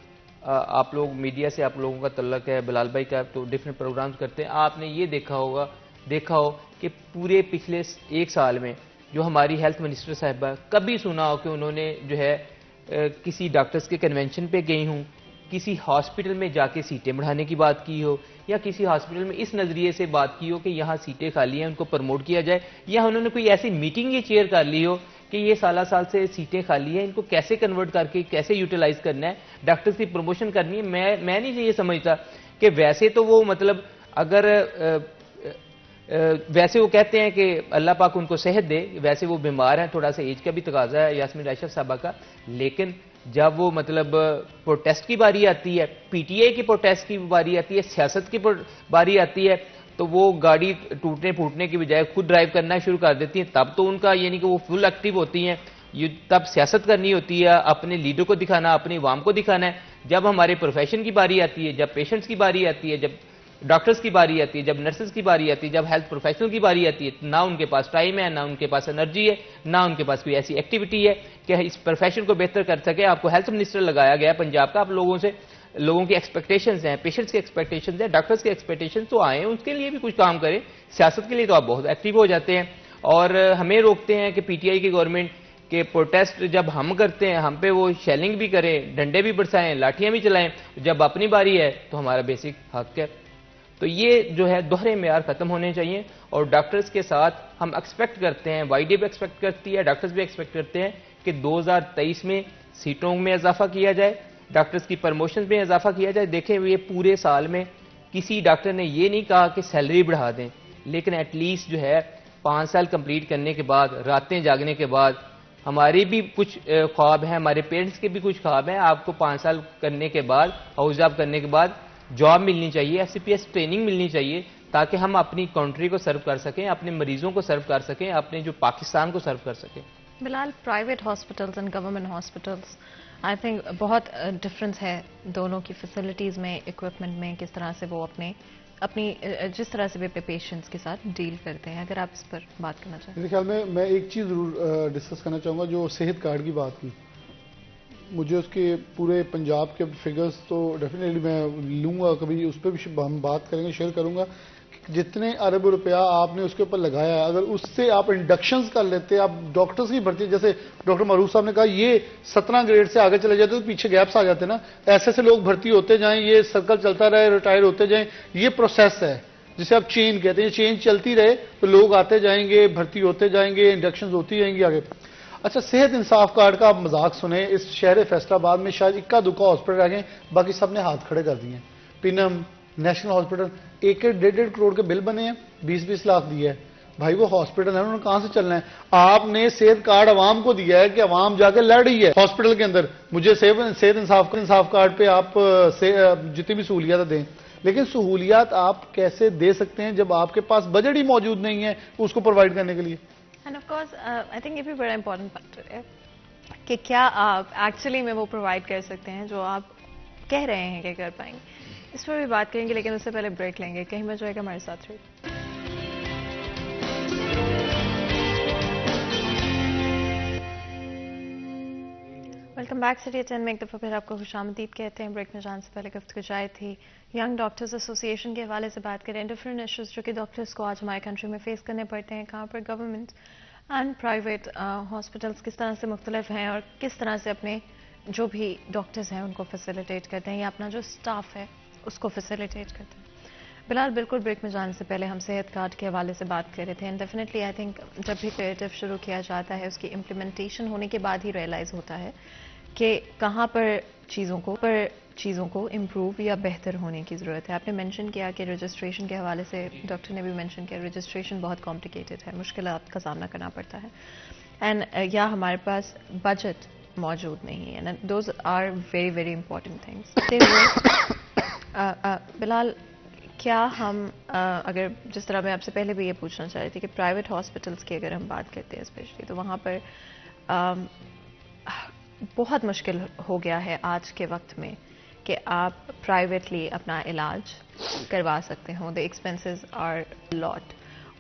آپ لوگ میڈیا سے آپ لوگوں کا تعلق ہے، بلال بھائی کا تو ڈیفرنٹ پروگرامز کرتے ہیں، آپ نے یہ دیکھا ہو کہ پورے پچھلے ایک سال میں جو ہماری ہیلتھ منسٹر صاحبہ کبھی سنا ہو کہ انہوں نے جو ہے کسی ڈاکٹرز کے کنونشن پہ گئی ہوں، کسی ہاسپٹل میں جا کے سیٹیں بڑھانے کی بات کی ہو، یا کسی ہاسپٹل میں اس نظریے سے بات کی ہو کہ یہاں سیٹیں خالی ہیں ان کو پروموٹ کیا جائے، یا انہوں نے کوئی ایسی میٹنگ یہ چیئر کر لی ہو کہ یہ سالہ سال سے سیٹیں خالی ہیں ان کو کیسے کنورٹ کر کے کیسے یوٹیلائز کرنا ہے، ڈاکٹرز کی پروموشن کرنی ہے. میں نہیں یہ سمجھتا کہ ویسے تو وہ مطلب اگر ویسے وہ کہتے ہیں کہ اللہ پاک ان کو صحت دے، ویسے وہ بیمار ہیں، تھوڑا سا ایج کا بھی تقاضا ہے یاسمین رائشہ صاحبہ کا، لیکن جب وہ مطلب پروٹیسٹ کی باری آتی ہے، پی ٹی آئی کی پروٹیسٹ کی باری آتی ہے، سیاست کی باری آتی ہے تو وہ گاڑی ٹوٹنے پھوٹنے کی بجائے خود ڈرائیو کرنا شروع کر دیتی ہیں. تب تو ان کا یعنی کہ وہ فل ایکٹیو ہوتی ہیں، یہ تب سیاست کرنی ہوتی ہے، اپنے لیڈر کو دکھانا، اپنے عوام کو دکھانا ہے. جب ہمارے پروفیشن کی باری آتی ہے، جب پیشنٹس کی باری آتی ہے، جب ڈاکٹرز کی باری آتی ہے، جب نرسز کی باری آتی ہے، جب ہیلتھ پروفیشنل کی باری آتی ہے، نہ ان کے پاس ٹائم ہے، نہ ان کے پاس انرجی ہے، نہ ان کے پاس کوئی ایسی ایکٹیویٹی ہے کہ اس پروفیشن کو بہتر کر سکے. آپ کو ہیلتھ منسٹر لگایا گیا پنجاب کا، آپ لوگوں کی ایکسپیکٹیشنز ہیں، پیشنٹس کی ایکسپیکٹیشنز ہیں، ڈاکٹرز کی ایکسپیکٹیشنز تو آئیں اس کے لیے بھی کچھ کام کریں. سیاست کے لیے تو آپ بہت ایکٹیو ہو جاتے ہیں اور ہمیں روکتے ہیں کہ پی ٹی آئی کی گورنمنٹ کہ پروٹیسٹ جب ہم کرتے ہیں ہم پہ وہ شیلنگ بھی کریں، ڈنڈے بھی برسائیں، لاٹھیاں بھی چلائیں، جب اپنی باری ہے تو ہمارا بیسک حق ہے. تو یہ جو ہے دوہرے معیار ختم ہونے چاہیے اور ڈاکٹرز کے ساتھ ہم ایکسپیکٹ کرتے ہیں، وائی ڈی بھی ایکسپیکٹ کرتی ہے، ڈاکٹرز بھی ایکسپیکٹ کرتے ہیں کہ 2023 میں سیٹوں میں اضافہ کیا جائے، ڈاکٹرز کی پرموشن میں اضافہ کیا جائے. دیکھیں یہ پورے سال میں کسی ڈاکٹر نے یہ نہیں کہا کہ سیلری بڑھا دیں، لیکن ایٹ لیسٹ جو ہے 5 سال کمپلیٹ کرنے کے بعد، راتیں جاگنے کے بعد، ہماری بھی کچھ خواب ہیں، ہمارے پیرنٹس کے بھی کچھ خواب ہیں. آپ کو 5 سال کرنے کے بعد، ہاؤس جاب کرنے کے بعد جاب ملنی چاہیے، F C P S training ملنی چاہیے تاکہ ہم اپنی کنٹری کو سرو کر سکیں، اپنے مریضوں کو سرو کر سکیں، اپنے جو پاکستان کو سرو کر سکیں. Bilal, private hospitals and government hospitals I think بہت ڈفرینس ہے دونوں کی فیسلٹیز میں، اکوپمنٹ میں، کس طرح سے وہ اپنی جس طرح سے بھی اپنے پیشنٹس کے ساتھ ڈیل کرتے ہیں. اگر آپ اس پر بات کرنا چاہیں. میرے خیال میں ایک چیز ضرور ڈسکس کرنا چاہوں گا، جو صحت کارڈ کی بات کی، مجھے اس کے پورے پنجاب کے فگرز تو ڈیفینیٹلی میں لوں گا، کبھی اس پہ بھی ہم بات کریں گے، شیئر کروں گا. جتنے ارب روپیہ آپ نے اس کے اوپر لگایا ہے، اگر اس سے آپ انڈکشنز کر لیتے، آپ ڈاکٹرز کی بھرتی، جیسے ڈاکٹر معروف صاحب نے کہا یہ 17 گریڈ سے آگے چلے جاتے تو پیچھے گیپس آ جاتے نا، ایسے لوگ بھرتی ہوتے جائیں، یہ سرکل چلتا رہے، ریٹائر ہوتے جائیں، یہ پروسیس ہے جسے آپ چین کہتے ہیں. چین چلتی رہے تو لوگ آتے جائیں گے، بھرتی ہوتے جائیں گے، انڈکشنز ہوتی جائیں گی آگے. اچھا، صحت انصاف کارڈ کا آپ مذاق سنیں، اس شہر فیصل آباد میں شاید اکا دکا ہاسپٹل رہ گئے، باقی سب نے ہاتھ کھڑے کر دیے ہیں. پینم نیشنل ہاسپٹل 1.5 کروڑ کے بل بنے ہیں، 20-20 لاکھ دیا ہے. بھائی وہ ہاسپٹل ہے، انہوں نے کہاں سے چلنا ہے؟ آپ نے صحت کارڈ عوام کو دیا ہے کہ عوام جا کے لڑ رہی ہے ہاسپٹل کے اندر، مجھے صحت انصاف کارڈ پہ آپ جتنی بھی سہولیات دیں، لیکن سہولیات آپ کیسے دے سکتے ہیں جب آپ کے پاس بجٹ ہی موجود نہیں ہے اس کو پرووائڈ کرنے کے لیے؟ And of course I think یہ بھی بڑا امپورٹنٹ فیکٹر ہے کہ کیا آپ ایکچولی میں وہ پرووائڈ کر سکتے ہیں جو آپ کہہ رہے ہیں کہ کر پائیں گے. اس پر بھی بات کریں گے لیکن اس سے پہلے بریک لیں گے. کہیں مت جائے گا، ہمارے ساتھ رہیے. Welcome back. سٹی 10 میں ایک دفعہ پھر آپ کو خوش آمدید کہتے ہیں. بریک میں جان سے پہلے گفتگو جائے تھی ینگ ڈاکٹرز ایسوسی ایشن کے حوالے سے بات کریں، ڈفرینٹ ایشوز جو کہ ڈاکٹرز کو آج ہمارے کنٹری میں فیس کرنے پڑتے ہیں، کہاں پر گورنمنٹ اینڈ پرائیویٹ ہاسپٹلس کس طرح سے مختلف ہیں اور کس طرح سے اپنے جو بھی ڈاکٹرز ہیں ان کو فیسیلیٹیٹ کرتے ہیں یا اپنا جو اسٹاف ہے اس کو فیسیلیٹیٹ کرتے ہیں. بلال بالکل بریک میں جانے سے پہلے ہم صحت کارڈ کے حوالے سے بات کر رہے تھے اینڈ ڈیفینیٹلی آئی تھنک جب بھی کریٹو شروع کیا جاتا ہے اس کی امپلیمنٹیشن ہونے کے بعد ہی ریئلائز ہوتا ہے کہ کہاں پر چیزوں کو امپروو یا بہتر ہونے کی ضرورت ہے. آپ نے مینشن کیا کہ رجسٹریشن کے حوالے سے ڈاکٹر نے بھی مینشن کیا رجسٹریشن بہت کمپلیکیٹڈ ہے, مشکلات کا سامنا کرنا پڑتا ہے اینڈ یا ہمارے پاس بجٹ موجود نہیں ہے. Those are very very important things. Bilal کیا ہم اگر جس طرح میں آپ سے پہلے بھی یہ پوچھنا چاہ رہی تھی کہ پرائیویٹ ہاسپٹلس کی اگر ہم بات کرتے ہیں اسپیشلی تو وہاں پر بہت مشکل ہو گیا ہے آج کے وقت میں کہ آپ پرائیویٹلی اپنا علاج کروا سکتے ہوں. دی ایکسپینسز آر لاٹ.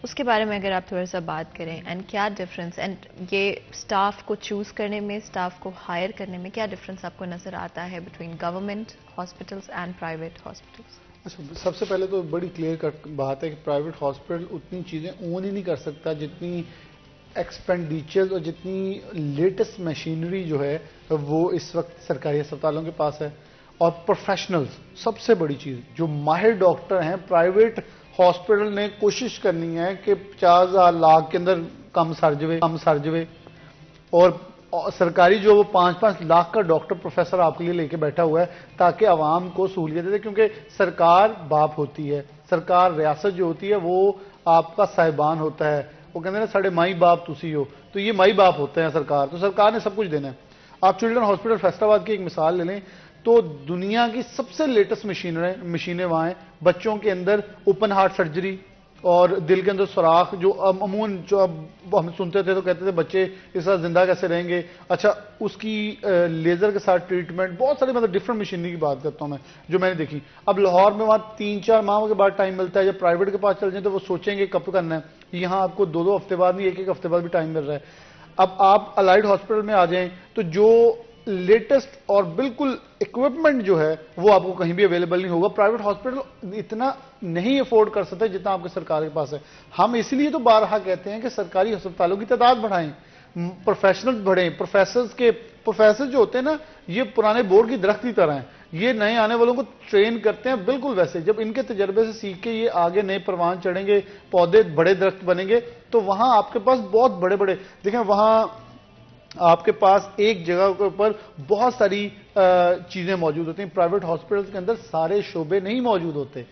اس کے بارے میں اگر آپ تھوڑا سا بات کریں اینڈ کیا ڈفرینس اینڈ یہ اسٹاف کو چوز کرنے میں اسٹاف کو ہائر کرنے میں کیا ڈفرینس آپ کو نظر آتا ہے between government hospitals and private hospitals? سب سے پہلے تو بڑی کلیئر کٹ بات ہے کہ پرائیویٹ ہاسپٹل اتنی چیزیں اون ہی نہیں کر سکتا جتنی ایکسپینڈیچرز اور جتنی لیٹسٹ مشینری جو ہے وہ اس وقت سرکاری ہسپتالوں کے پاس ہے. اور پروفیشنلز سب سے بڑی چیز جو ماہر ڈاکٹر ہیں پرائیویٹ ہاسپٹل نے کوشش کرنی ہے کہ 50,000 لاکھ کے اندر کم سرجوے اور سرکاری جو وہ 5-5 لاکھ کا ڈاکٹر پروفیسر آپ کے لیے لے کے بیٹھا ہوا ہے تاکہ عوام کو سہولیت دے. کیونکہ سرکار باپ ہوتی ہے, سرکار ریاست جو ہوتی ہے وہ آپ کا صاحبان ہوتا ہے. وہ کہتے ہیں نا ساڑھے مائی باپ تسی ہو, تو یہ مائی باپ ہوتے ہیں سرکار, تو سرکار نے سب کچھ دینا ہے. آپ چلڈرن ہاسپٹل فیصل آباد کی ایک مثال لے لیں تو دنیا کی سب سے لیٹسٹ مشینیں وہاں ہیں. بچوں کے اندر اوپن ہارٹ سرجری اور دل کے اندر سوراخ جو عموماً جو اب ہم سنتے تھے تو کہتے تھے بچے اس طرح زندہ کیسے رہیں گے, اچھا اس کی لیزر کے ساتھ ٹریٹمنٹ, بہت سارے مطلب ڈفرنٹ مشینری کی بات کرتا ہوں میں جو میں نے دیکھی. اب لاہور میں وہاں 3-4 ماہ کے بعد ٹائم ملتا ہے, جب پرائیویٹ کے پاس چل جائیں تو وہ سوچیں گے کب کرنا ہے. یہاں آپ کو 2-2 ہفتے بعد نہیں 1-1 ہفتے بعد بھی ٹائم مل رہا ہے. اب آپ الائڈ ہاسپٹل میں آ جائیں تو جو لیٹسٹ اور بالکل اکوپمنٹ جو ہے وہ آپ کو کہیں بھی اویلیبل نہیں ہوگا. پرائیویٹ ہاسپٹل اتنا نہیں افورڈ کر سکتے جتنا آپ کے سرکار کے پاس ہے. ہم اس لیے تو بارہا کہتے ہیں کہ سرکاری ہسپتالوں کی تعداد بڑھائیں, پروفیشنل بڑھیں. پروفیسر جو ہوتے ہیں نا یہ پرانے بورڈ کی درخت کی طرح ہیں, یہ نئے آنے والوں کو ٹرین کرتے ہیں بالکل ویسے. جب ان کے تجربے سے سیکھ کے یہ آگے نئے پروان چڑھیں گے, پودے بڑے درخت بنیں گے, تو وہاں آپ کے پاس بہت بڑے دیکھیں وہاں آپ کے پاس ایک جگہ کے اوپر بہت ساری چیزیں موجود ہوتی ہیں. پرائیویٹ ہاسپٹل کے اندر سارے شعبے نہیں موجود ہوتے.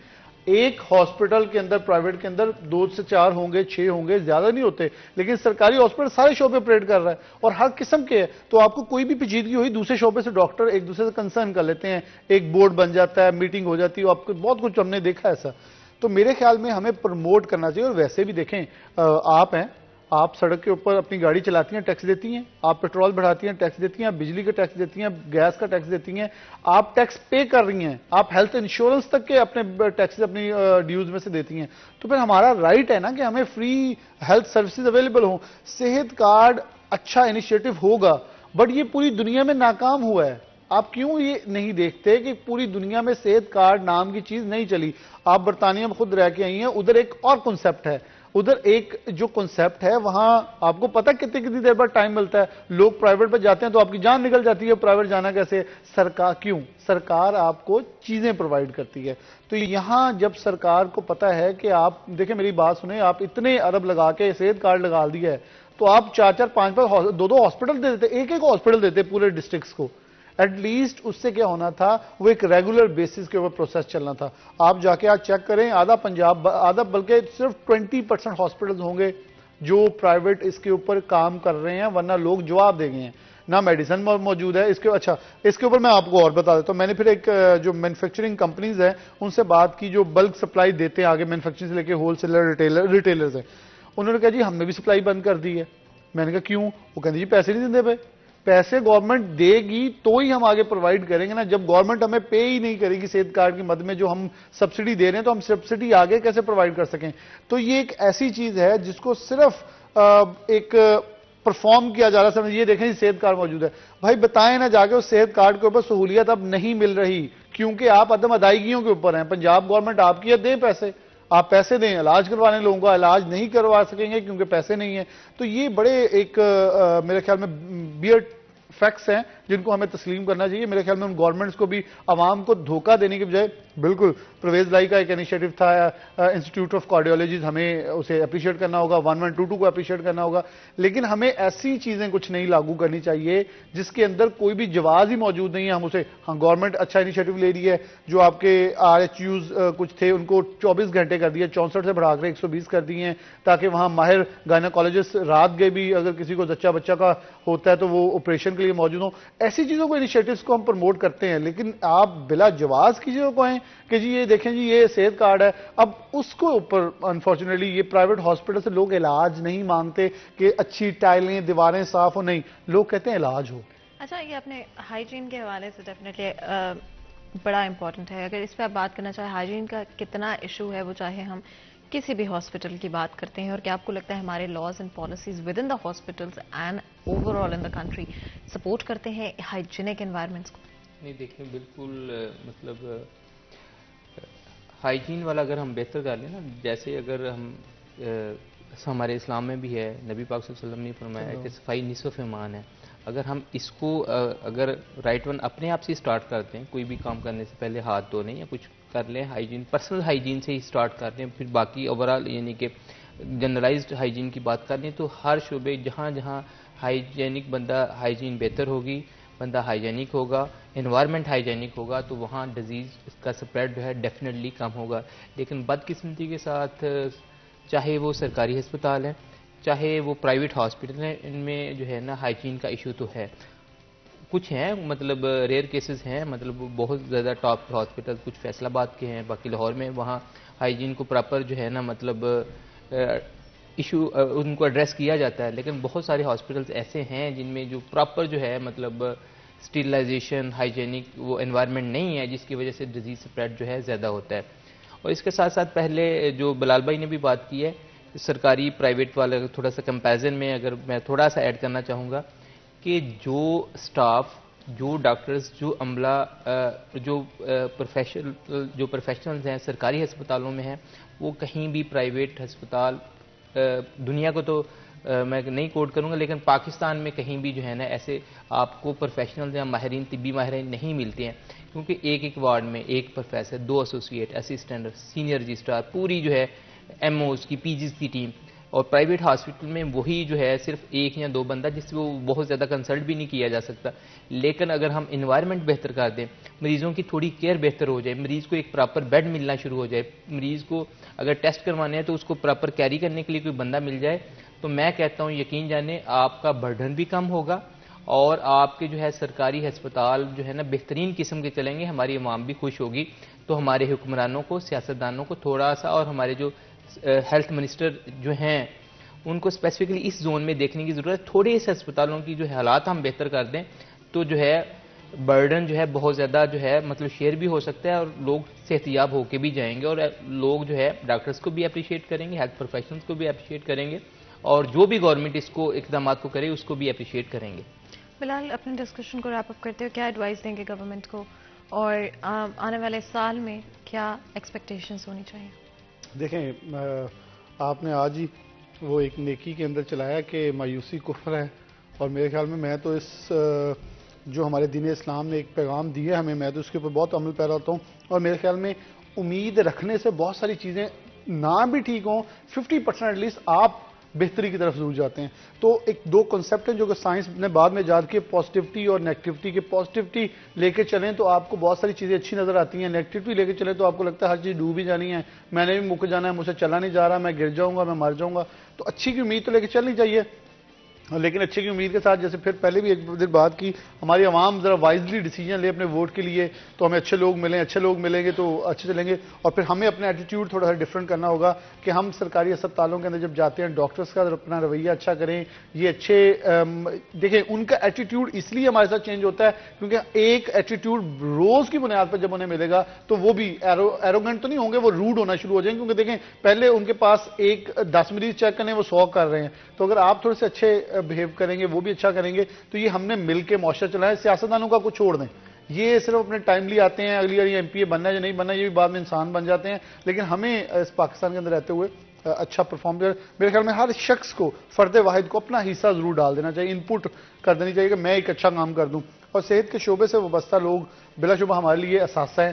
ایک ہاسپٹل کے اندر پرائیویٹ کے اندر 2 سے 4 ہوں گے, 6 ہوں گے, زیادہ نہیں ہوتے. لیکن سرکاری ہاسپٹل سارے شعبے آپریٹ کر رہا ہے اور ہر قسم کے ہے. تو آپ کو کوئی بھی پیچیدگی ہوئی دوسرے شعبے سے ڈاکٹر ایک دوسرے سے کنسرن کر لیتے ہیں, ایک بورڈ بن جاتا ہے, میٹنگ ہو جاتی ہے, آپ کو بہت کچھ ہم نے دیکھا ایسا. تو میرے خیال میں ہمیں پروموٹ کرنا چاہیے. اور ویسے بھی دیکھیں آپ سڑک کے اوپر اپنی گاڑی چلاتی ہیں ٹیکس دیتی ہیں, آپ پیٹرول بڑھاتی ہیں ٹیکس دیتی ہیں, بجلی کا ٹیکس دیتی ہیں, گیس کا ٹیکس دیتی ہیں, آپ ٹیکس پے کر رہی ہیں, آپ ہیلتھ انشورنس تک کے اپنے ٹیکس اپنی ڈیوز میں سے دیتی ہیں. تو پھر ہمارا رائٹ ہے نا کہ ہمیں فری ہیلتھ سروسز اویلیبل ہوں. صحت کارڈ اچھا انیشیٹو ہوگا بٹ یہ پوری دنیا میں ناکام ہوا ہے. آپ کیوں یہ نہیں دیکھتے کہ پوری دنیا میں صحت کارڈ نام کی چیز نہیں چلی؟ آپ برطانیہ میں خود رہ کے آئی ہیں, ادھر ایک اور کنسپٹ ہے. ادھر ایک جو کنسپٹ ہے وہاں آپ کو پتہ کتنی دیر بعد ٹائم ملتا ہے. لوگ پرائیویٹ پہ جاتے ہیں تو آپ کی جان نکل جاتی ہے. پرائیویٹ جانا کیسے؟ سرکار آپ کو چیزیں پرووائڈ کرتی ہے. تو یہاں جب سرکار کو پتہ ہے کہ آپ دیکھیں میری بات سنیں, آپ اتنے ارب لگا کے صحت کارڈ لگا دیا ہے تو آپ 4-4, 5-5, 2-2 ہاسپٹل دے دیتے, ایک ہاسپٹل دیتے پورے ڈسٹرکٹس کو. ایٹ لیسٹ اس سے کیا ہونا تھا, وہ ایک ریگولر بیسس کے اوپر پروسیس چلنا تھا. آپ جا کے آج چیک کریں, آدھا پنجاب, آدھا بلکہ صرف 20% ہاسپٹلز ہوں گے جو پرائیویٹ اس کے اوپر کام کر رہے ہیں, ورنہ لوگ جواب دے گئے ہیں. نہ میڈیسن موجود ہے اس کے. اچھا اس کے اوپر میں آپ کو اور بتا دیتا ہوں. میں نے پھر ایک جو مینوفیکچرنگ کمپنیز ہیں ان سے بات کی جو بلک سپلائی دیتے ہیں آگے مینوفیکچرنگ سے لے کے ہول سیلر ریٹیلرز ہیں. انہوں نے کہا جی ہم نے بھی سپلائی بند کر دی ہے. میں نے کہا کیوں؟ وہ کہتے جی پیسے نہیں دیندے پہ. پیسے گورنمنٹ دے گی تو ہی ہم آگے پرووائڈ کریں گے نا. جب گورنمنٹ ہمیں پے ہی نہیں کرے گی صحت کارڈ کی مد میں جو ہم سبسڈی دے رہے ہیں تو ہم سبسڈی آگے کیسے پرووائڈ کر سکیں؟ تو یہ ایک ایسی چیز ہے جس کو صرف ایک پرفارم کیا جا رہا ہے. یہ دیکھیں صحت کارڈ موجود ہے, بھائی بتائیں نا جا کے اس صحت کارڈ کے اوپر سہولیت اب نہیں مل رہی کیونکہ آپ عدم ادائیگیوں کے اوپر ہیں. پنجاب گورنمنٹ آپ کی ہے, دیں پیسے, آپ پیسے دیں, علاج کروانے لوگوں کا علاج نہیں کروا سکیں گے کیونکہ پیسے نہیں ہیں. تو یہ بڑے ایک میرے خیال میں بیئر فیکٹس ہیں جن کو ہمیں تسلیم کرنا چاہیے. میرے خیال میں ان گورنمنٹس کو بھی عوام کو دھوکہ دینے کے بجائے, بالکل پرویز لائی کا ایک انیشیٹو تھا انسٹیٹیوٹ آف کارڈیولوجی, ہمیں اسے اپریشیٹ کرنا ہوگا, 1122 کو اپریشیٹ کرنا ہوگا, لیکن ہمیں ایسی چیزیں کچھ نہیں لاگو کرنی چاہیے جس کے اندر کوئی بھی جواز ہی موجود نہیں ہے. ہم اسے, ہاں گورنمنٹ اچھا انیشیٹو لے رہی ہے, جو آپ کے RHUs کچھ تھے ان کو 24 گھنٹے کر دیا, 64 سے بڑھا کر 120 کر دیے ہیں, تاکہ وہاں ماہر گائناکالوجسٹ رات گئے بھی اگر کسی کو زچہ بچہ کا ہوتا ہے تو وہ آپریشن کے لیے موجود ہوں. ایسی چیزوں کو, انیشیٹوز کو ہم پروموٹ کرتے ہیں, لیکن آپ بلا جواز کی چیزوں کو کہیں کہ جی یہ دیکھیں جی یہ صحت کارڈ ہے. اب اس کو اوپر انفارچونیٹلی یہ پرائیویٹ ہاسپٹل سے لوگ علاج نہیں مانگتے کہ اچھی ٹائلیں دیواریں صاف ہو, نہیں, لوگ کہتے ہیں علاج ہو. اچھا, یہ اپنے ہائیجین کے حوالے سے ڈیفینیٹلی بڑا امپورٹنٹ ہے. اگر اس پہ آپ بات کرنا چاہیں ہائیجین کا کتنا ایشو ہے, وہ چاہے ہم کسی بھی ہاسپٹل کی بات کرتے ہیں, اور کیا آپ کو لگتا ہے ہمارے laws and policies with in the hospitals and over all in the country support کرتے ہیں ہائیجینک انوائرمنٹس کو؟ نہیں دیکھیں, بالکل مطلب ہائیجین والا اگر ہم بہتر کر لیں نا, جیسے اگر ہم ہمارے اسلام میں بھی ہے, نبی پاک صلی اللہ علیہ وسلم نے فرمایا کہ صفائی نصف ایمان ہے. اگر ہم اس کو اگر رائٹ ون اپنے آپ سے اسٹارٹ کرتے ہیں, کوئی بھی کام کرنے سے پہلے ہاتھ دھونے یا کچھ کر لیں, ہائیجین پرسنل ہائیجین سے ہی اسٹارٹ کرتے ہیں, پھر باقی اوورآل یعنی کہ جنرلائزڈ ہائیجین کی بات کر لیں تو ہر شعبے جہاں جہاں ہائیجینک بندہ ہائیجین بہتر ہوگی, بندہ ہائیجینک ہوگا, انوائرمنٹ ہائیجینک ہوگا, تو وہاں ڈیزیز کا سپریڈ جو ہے ڈیفینیٹلی کم ہوگا. لیکن بدقسمتی کے ساتھ چاہے وہ سرکاری ہسپتال ہیں چاہے وہ پرائیویٹ ہاسپٹل ہیں, ان میں جو ہے نا ہائیجین کا ایشو تو ہے. کچھ ہیں مطلب ریئر کیسز ہیں, مطلب بہت زیادہ ٹاپ ہاسپٹل کچھ فیصل آباد کے ہیں, باقی لاہور میں, وہاں ہائیجین کو پراپر جو ہے نا مطلب ایشو ان کو ایڈریس کیا جاتا ہے. لیکن بہت سارے ہاسپٹلز ایسے ہیں جن میں جو پراپر جو ہے مطلب اسٹیرلائزیشن ہائیجینک وہ انوائرمنٹ نہیں ہے, جس کی وجہ سے ڈیزیز سپریڈ جو ہے زیادہ ہوتا ہے. اور اس کے ساتھ ساتھ پہلے جو بلال بھائی نے بھی بات کی ہے سرکاری پرائیویٹ والے, تھوڑا سا کمپیریزن میں اگر میں تھوڑا سا ایڈ کرنا چاہوں گا کہ جو سٹاف, جو ڈاکٹرز, جو عملہ, جو پروفیشنلز ہیں سرکاری ہسپتالوں میں ہیں, وہ کہیں بھی پرائیویٹ ہسپتال دنیا کو تو میں نہیں کوٹ کروں گا, لیکن پاکستان میں کہیں بھی جو ہے نا ایسے آپ کو پروفیشنلز یا ماہرین, طبی ماہرین نہیں ملتے ہیں, کیونکہ ایک ایک وارڈ میں ایک professor, 2 associate, assistant, senior registrar, پوری جو ہے ایم اوز کی, پی جیز کی ٹیم. اور پرائیویٹ ہاسپٹل میں وہی جو ہے صرف 1 یا 2 بندہ, جس سے وہ بہت زیادہ کنسلٹ بھی نہیں کیا جا سکتا. لیکن اگر ہم انوائرمنٹ بہتر کر دیں, مریضوں کی تھوڑی کیئر بہتر ہو جائے, مریض کو ایک پراپر بیڈ ملنا شروع ہو جائے, مریض کو اگر ٹیسٹ کروانے ہیں تو اس کو پراپر کیری کرنے کے لیے کوئی بندہ مل جائے, تو میں کہتا ہوں یقین جانے آپ کا برڈن بھی کم ہوگا اور آپ کے جو ہے سرکاری ہسپتال جو ہے نا بہترین قسم کے چلیں گے, ہماری عوام بھی خوش ہوگی. تو ہمارے حکمرانوں کو, سیاستدانوں کو تھوڑا سا, اور ہمارے جو ہیلتھ منسٹر جو ہیں ان کو اسپیسیفکلی اس زون میں دیکھنے کی ضرورت ہے. تھوڑے سے ہسپتالوں کی جو حالات ہم بہتر کر دیں تو جو ہے برڈن جو ہے بہت زیادہ جو ہے مطلب شیئر بھی ہو سکتا ہے, اور لوگ صحت یاب ہو کے بھی جائیں گے, اور لوگ جو ہے ڈاکٹرز کو بھی اپریشیٹ کریں گے, ہیلتھ پروفیشنلز کو بھی اپریشیٹ کریں گے, اور جو بھی گورنمنٹ اس کو اقدامات کو کرے اس کو بھی اپریشیٹ کریں گے. بلال, اپنے ڈسکشن کو ریپ اپ کرتے ہوئے کیا ایڈوائز دیں گے گورنمنٹ کو, اور آنے والے سال میں کیا ایکسپیکٹیشنز ہونی چاہیے؟ دیکھیں, آپ نے آج ہی وہ ایک نیکی کے اندر چلایا کہ مایوسی کفر ہے, اور میرے خیال میں تو اس جو ہمارے دین اسلام نے ایک پیغام دیا ہمیں, میں تو اس کے اوپر بہت عمل پیرا ہوتا ہوں, اور میرے خیال میں امید رکھنے سے بہت ساری چیزیں نہ بھی ٹھیک ہوں, 50% ایٹ لیسٹ آپ بہتری کی طرف ضرور جاتے ہیں. تو ایک 2 کنسیپٹ ہیں جو کہ سائنس نے بعد میں ایجاد کیے, پازیٹیوٹی اور نیگیٹیوٹی. کے پازیٹیوٹی لے کے چلیں تو آپ کو بہت ساری چیزیں اچھی نظر آتی ہیں, نیگیٹیوٹی لے کے چلیں تو آپ کو لگتا ہے ہر چیز ڈوب ہی جانی ہے, میں نے بھی مک جانا ہے, مجھ سے چلا نہیں جا رہا, میں گر جاؤں گا, میں مر جاؤں گا. تو اچھی کی امید تو لے کے چلنی چاہیے, لیکن اچھے کی امید کے ساتھ, جیسے پھر پہلے بھی ایک دن بات کی, ہماری عوام ذرا وائزلی ڈیسیجن لے اپنے ووٹ کے لیے, تو ہمیں اچھے لوگ ملیں, اچھے لوگ ملیں گے تو اچھے چلیں گے. اور پھر ہمیں اپنا ایٹیٹیوڈ تھوڑا سا ڈفرینٹ کرنا ہوگا کہ ہم سرکاری ہسپتالوں کے اندر جب جاتے ہیں ڈاکٹرز کا اپنا رویہ اچھا کریں. یہ اچھے دیکھیں, ان کا ایٹیٹیوڈ اس لیے ہمارے ساتھ چینج ہوتا ہے کیونکہ ایک ایٹیٹیوڈ روز کی بنیاد پر جب انہیں ملے گا تو وہ بھی ایروگنٹ تو نہیں ہوں گے, وہ روڈ ہونا شروع ہو جائیں گے. کیونکہ دیکھیں, پہلے ان کے پاس 10 مریض چیک کرنے, وہ 100 کر رہے ہیں. تو اگر آپ تھوڑے سے اچھے بہیو کریں گے, وہ بھی اچھا کریں گے, تو یہ ہم نے مل کے معاشرہ چلایا. سیاستدانوں کا کچھ چھوڑ دیں, یہ صرف اپنے ٹائملی آتے ہیں, اگلی بار ایم پی اے بننا ہے یا نہیں بننا, یہ بھی بعد میں انسان بن جاتے ہیں. لیکن ہمیں اس پاکستان کے اندر رہتے ہوئے اچھا پرفارم کر, میرے خیال میں ہر شخص کو, فرد واحد کو اپنا حصہ ضرور ڈال دینا چاہیے, ان پٹ کر دینی چاہیے کہ میں ایک اچھا کام کر دوں. اور صحت کے شعبے سے وابستہ لوگ بلا شبہ ہمارے لیے اثاثہ ہیں،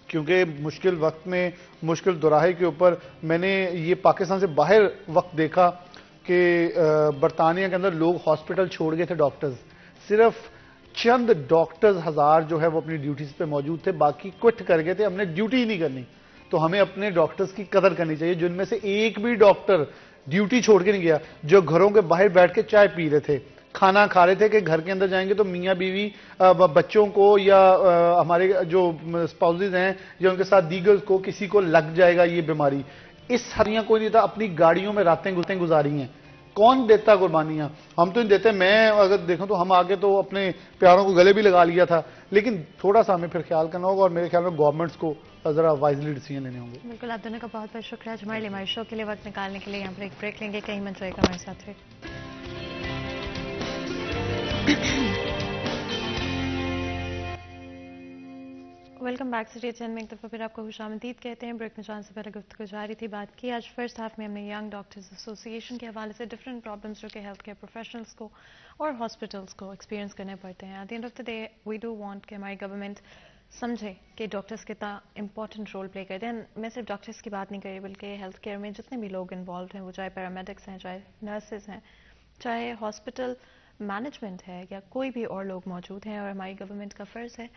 کیونکہ مشکل وقت میں مشکل دوراہے کے اوپر میں نے یہ پاکستان سے باہر وقت دیکھا کہ برطانیہ کے اندر لوگ ہاسپٹل چھوڑ گئے تھے، ڈاکٹرز صرف چند ڈاکٹرز ہزار جو ہے وہ اپنی ڈیوٹیز پہ موجود تھے، باقی کوئٹ کر گئے تھے، ہم نے ڈیوٹی ہی نہیں کرنی. تو ہمیں اپنے ڈاکٹرز کی قدر کرنی چاہیے، جن میں سے ایک بھی ڈاکٹر ڈیوٹی چھوڑ کے نہیں گیا، جو گھروں کے باہر بیٹھ کے چائے پی رہے تھے، کھانا کھا رہے تھے کہ گھر کے اندر جائیں گے تو میاں بیوی بچوں کو یا ہمارے جو اسپاؤزز ہیں یا ان کے ساتھ دیگر کو کسی کو لگ جائے گا یہ بیماری. اس ہریاں کوئی نہیں تھا، اپنی گاڑیوں میں راتیں گزاری ہیں. کون دیتا قربانیاں؟ ہم تو نہیں دیتے. میں اگر دیکھوں تو ہم آگے تو اپنے پیاروں کو گلے بھی لگا لیا تھا، لیکن تھوڑا سا ہمیں پھر خیال کرنا ہوگا، اور میرے خیال میں گورنمنٹس کو ذرا وائزلی ڈیسیژن لینے ہوں گے. بالکل، آپ دونوں کا بہت بہت شکریہ آج ہمارے لیے ہمارے شو کے لیے وقت نکالنے کے لیے. یہاں پر ایک بریک لیں گے، کہیں مت جائے گا ہمارے ساتھ رہے. Welcome back. سٹی چین میں ایک دفعہ پھر آپ کو خوش آمدید کہتے ہیں. بریک میں جان سے پہلے گفتگو جاری تھی، بات کی آج فرسٹ ہاف میں ہم نے ینگ ڈاکٹرز ایسوسی ایشن کے حوالے سے ڈفرینٹ پرابلمس جو کہ ہیلتھ کیئر پروفیشنلس کو اور ہاسپٹلس کو ایکسپیرینس کرنے پڑتے ہیں. At the end of the day we do want کہ ہماری گورنمنٹ سمجھے کہ ڈاکٹرس کتنا امپورٹنٹ رول پلے کرتے ہیں. میں صرف ڈاکٹرس کی بات نہیں کر رہی، بلکہ ہیلتھ کیئر میں جتنے بھی لوگ انوالوڈ ہیں، وہ چاہے پیرامیڈکس ہیں، چاہے نرسز ہیں، چاہے ہاسپٹل مینجمنٹ ہے، یا کوئی بھی اور لوگ موجود ہیں. اور ہماری گورنمنٹ کا فرض ہے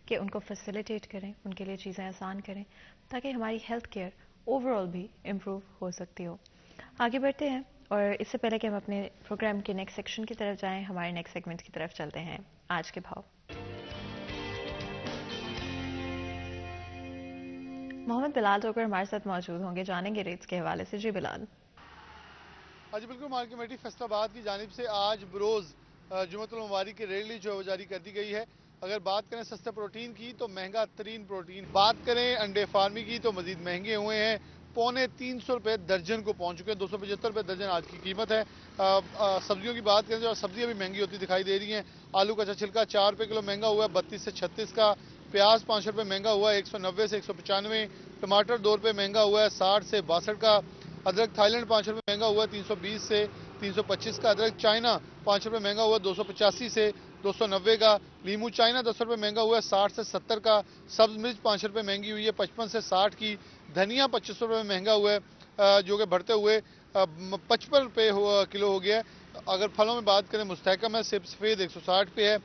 کہ ان کو فیسیلیٹیٹ کریں، ان کے لیے چیزیں آسان کریں، تاکہ ہماری ہیلتھ کیئر اوور آل بھی امپروو ہو سکتی ہو. آگے بڑھتے ہیں، اور اس سے پہلے کہ ہم اپنے پروگرام کے نیکسٹ سیکشن کی طرف جائیں، ہمارے نیکسٹ سیگمنٹ کی طرف چلتے ہیں. آج کے بھاؤ. محمد بلال ٹوکر ہمارے ساتھ موجود ہوں گے، جانیں گے ریٹس کے حوالے سے. جی بلال. جی بالکل، مارکیٹ کمیٹی فیصل آباد کی جانب سے آج بروز جمعۃ المبارک کی ریلی جو ہے وہ جاری کر دی گئی ہے. اگر بات کریں سستے پروٹین کی تو مہنگا ترین پروٹین، بات کریں انڈے فارمی کی تو مزید مہنگے ہوئے ہیں، 350 روپے درجن کو پہنچ چکے ہیں. 275 روپے درجن آج کی قیمت ہے. سبزیوں کی بات کریں تو سبزیاں بھی مہنگی ہوتی دکھائی دے رہی ہیں. آلو کا چھلکا 4 روپے کلو مہنگا ہوا ہے 32 سے 36 کا. پیاز 5 روپے مہنگا ہوا ہے 190 سے 195. ٹماٹر 2 روپے مہنگا ہوا ہے 60 سے 62 کا. ادرک تھائی لینڈ 5 روپے مہنگا ہوا ہے 320 سے 325 کا. ادرک چائنا 5 روپے مہنگا ہوا ہے 285 سے 290 کا. لیمو چائنا 10 روپے مہنگا ہوا ہے 60 سے 70 کا. سبز مرچ 5 روپے مہنگی ہوئی ہے 55 سے 60 کی. دھنیا 25 روپے مہنگا ہوا ہے جو کہ بڑھتے ہوئے 55 روپے کلو ہو گیا ہے. اگر پھلوں میں بات کریں مستحکم ہے، سیب سفید 160 پہ ہے،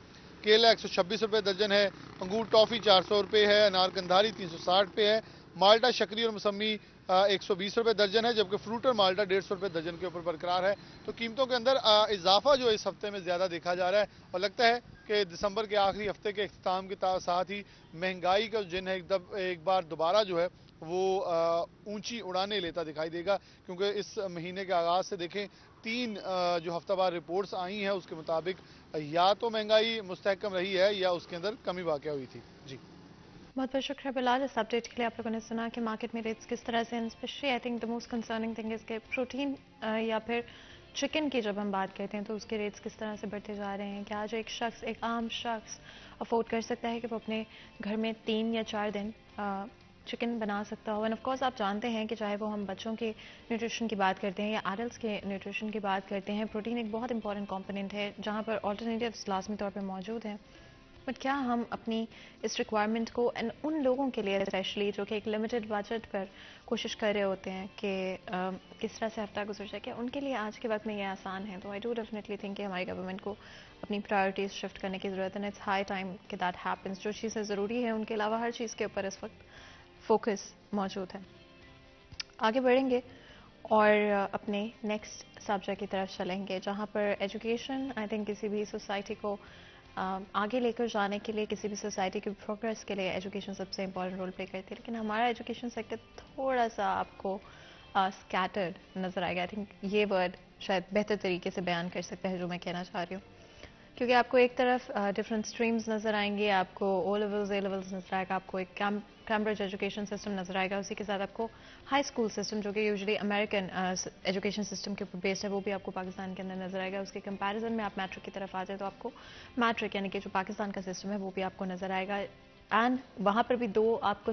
کیلا 126 روپے درجن ہے، انگور ٹافی 400 روپے ہے، انار گندھاری 360 پہ ہے، مالٹا شکری اور موسمی 120 روپے درجن ہے، جبکہ فروٹ اور مالٹا 150 روپے درجن کے اوپر برقرار ہے. تو قیمتوں کے اندر اضافہ جو اس ہفتے میں زیادہ دیکھا جا رہا ہے، اور لگتا ہے کہ دسمبر کے آخری ہفتے کے اختتام کے ساتھ ہی مہنگائی کا جن ہے ایک بار دوبارہ جو ہے وہ اونچی اڑانے لیتا دکھائی دے گا. کیونکہ اس مہینے کے آغاز سے دیکھیں 3 جو ہفتہ وار رپورٹس آئی ہیں اس کے مطابق یا تو مہنگائی مستحکم رہی ہے یا اس کے اندر کمی واقع ہوئی تھی. جی بہت بہت شکریہ بلال. اس اپڈیٹ کے لیے آپ لوگوں نے سنا کہ مارکیٹ میں ریٹس کس طرح سے، specially I think the most concerning thing is کہ پروٹین یا پھر چکن کی جب ہم بات کرتے ہیں تو اس کے ریٹس کس طرح سے بڑھتے جا رہے ہیں. کہ آج ایک عام شخص افورڈ کر سکتا ہے کہ وہ اپنے گھر میں 3 یا 4 دن چکن بنا سکتا ہو. اینڈ آف کورس آپ جانتے ہیں کہ چاہے وہ ہم بچوں کے نیوٹریشن کی بات کرتے ہیں یا ایڈلٹس کے نیوٹریشن کی بات کرتے ہیں، پروٹین ایک بہت امپورٹنٹ کمپوننٹ ہے جہاں پر آلٹرنیٹیوز لازمی طور پہ موجود ہیں. بٹ کیا ہم اپنی اس ریکوائرمنٹ کو ان لوگوں کے لیے اسپیشلی جو کہ ایک لمیٹڈ بجٹ پر کوشش کر رہے ہوتے ہیں کہ کس طرح سے ہفتہ گزر جائے، کہ ان کے لیے آج کے وقت میں یہ آسان ہے؟ تو آئی ڈو ڈیفینیٹلی تھنک کہ ہماری گورنمنٹ کو اپنی پرائرٹیز شفٹ کرنے کی ضرورت ہے. اٹس ہائی ٹائم کہ دیٹ ہیپنس. جو چیزیں ضروری ہیں ان کے علاوہ ہر چیز کے اوپر اس وقت فوکس موجود ہے. آگے بڑھیں گے اور اپنے نیکسٹ سبجیکٹ کی طرف چلیں گے، جہاں پر ایجوکیشن آئی تھنک کسی بھی سوسائٹی کو آگے لے کر جانے کے لیے، کسی بھی سوسائٹی کی پروگریس کے لیے ایجوکیشن سب سے امپورٹنٹ رول پلے کرتی ہے. لیکن ہمارا ایجوکیشن سیکٹر تھوڑا سا آپ کو اسکیٹرڈ نظر آئے گا. آئی تھنک یہ ورڈ شاید بہتر طریقے سے بیان کر سکتا ہے جو میں کہنا چاہ رہی ہوں. کیونکہ آپ کو ایک طرف ڈفرینٹ اسٹریمز نظر آئیں گے، آپ کو او لیولز اے لیولز نظر آئے گا، آپ کو ایک کیمبرج ایجوکیشن سسٹم نظر آئے گا، اسی کے ساتھ آپ کو ہائی اسکول سسٹم جو کہ یوزلی امریکن ایجوکیشن سسٹم کے اوپر بیسڈ ہے وہ بھی آپ کو پاکستان کے اندر نظر آئے گا. اس کے کمپیریزن میں آپ میٹرک کی طرف آ جائیں تو آپ کو میٹرک یعنی کہ جو پاکستان کا سسٹم ہے وہ بھی آپ کو نظر آئے گا. اینڈ وہاں پر بھی 2 آپ کو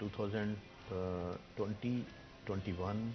2020, 21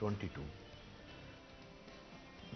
22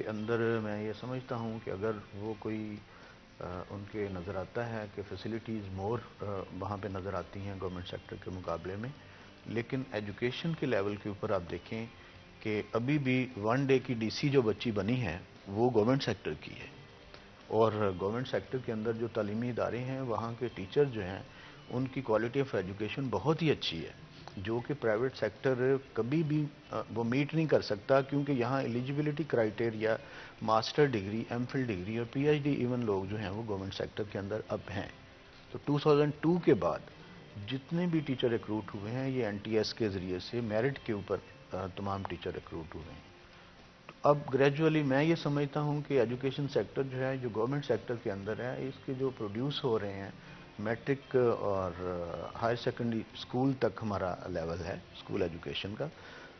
کے اندر میں یہ سمجھتا ہوں کہ اگر وہ کوئی ان کے نظر آتا ہے کہ فیسلٹیز مور وہاں پہ نظر آتی ہیں گورنمنٹ سیکٹر کے مقابلے میں، لیکن ایجوکیشن کے لیول کے اوپر آپ دیکھیں کہ ابھی بھی 1 ڈے کی ڈی سی جو بچی بنی ہے وہ گورنمنٹ سیکٹر کی ہے، اور گورنمنٹ سیکٹر کے اندر جو تعلیمی ادارے ہیں وہاں کے ٹیچر جو ہیں ان کی کوالٹی آف ایجوکیشن بہت ہی اچھی ہے، جو کہ پرائیویٹ سیکٹر کبھی بھی وہ میٹ نہیں کر سکتا، کیونکہ یہاں eligibility criteria master degree, M Phil degree اور پی ایچ ڈی ایون لوگ جو ہیں وہ گورنمنٹ سیکٹر کے اندر اب ہیں۔ تو 2002 کے بعد جتنے بھی ٹیچر ریکروٹ ہوئے ہیں یہ این ٹی ایس کے ذریعے سے میرٹ کے اوپر تمام ٹیچر ریکروٹ ہوئے ہیں۔ اب گریجولی میں یہ سمجھتا ہوں کہ ایجوکیشن سیکٹر جو ہے جو گورنمنٹ سیکٹر کے اندر ہے، اس کے جو پروڈیوس ہو رہے ہیں میٹرک اور ہائر سیکنڈری اسکول تک ہمارا لیول ہے اسکول ایجوکیشن کا،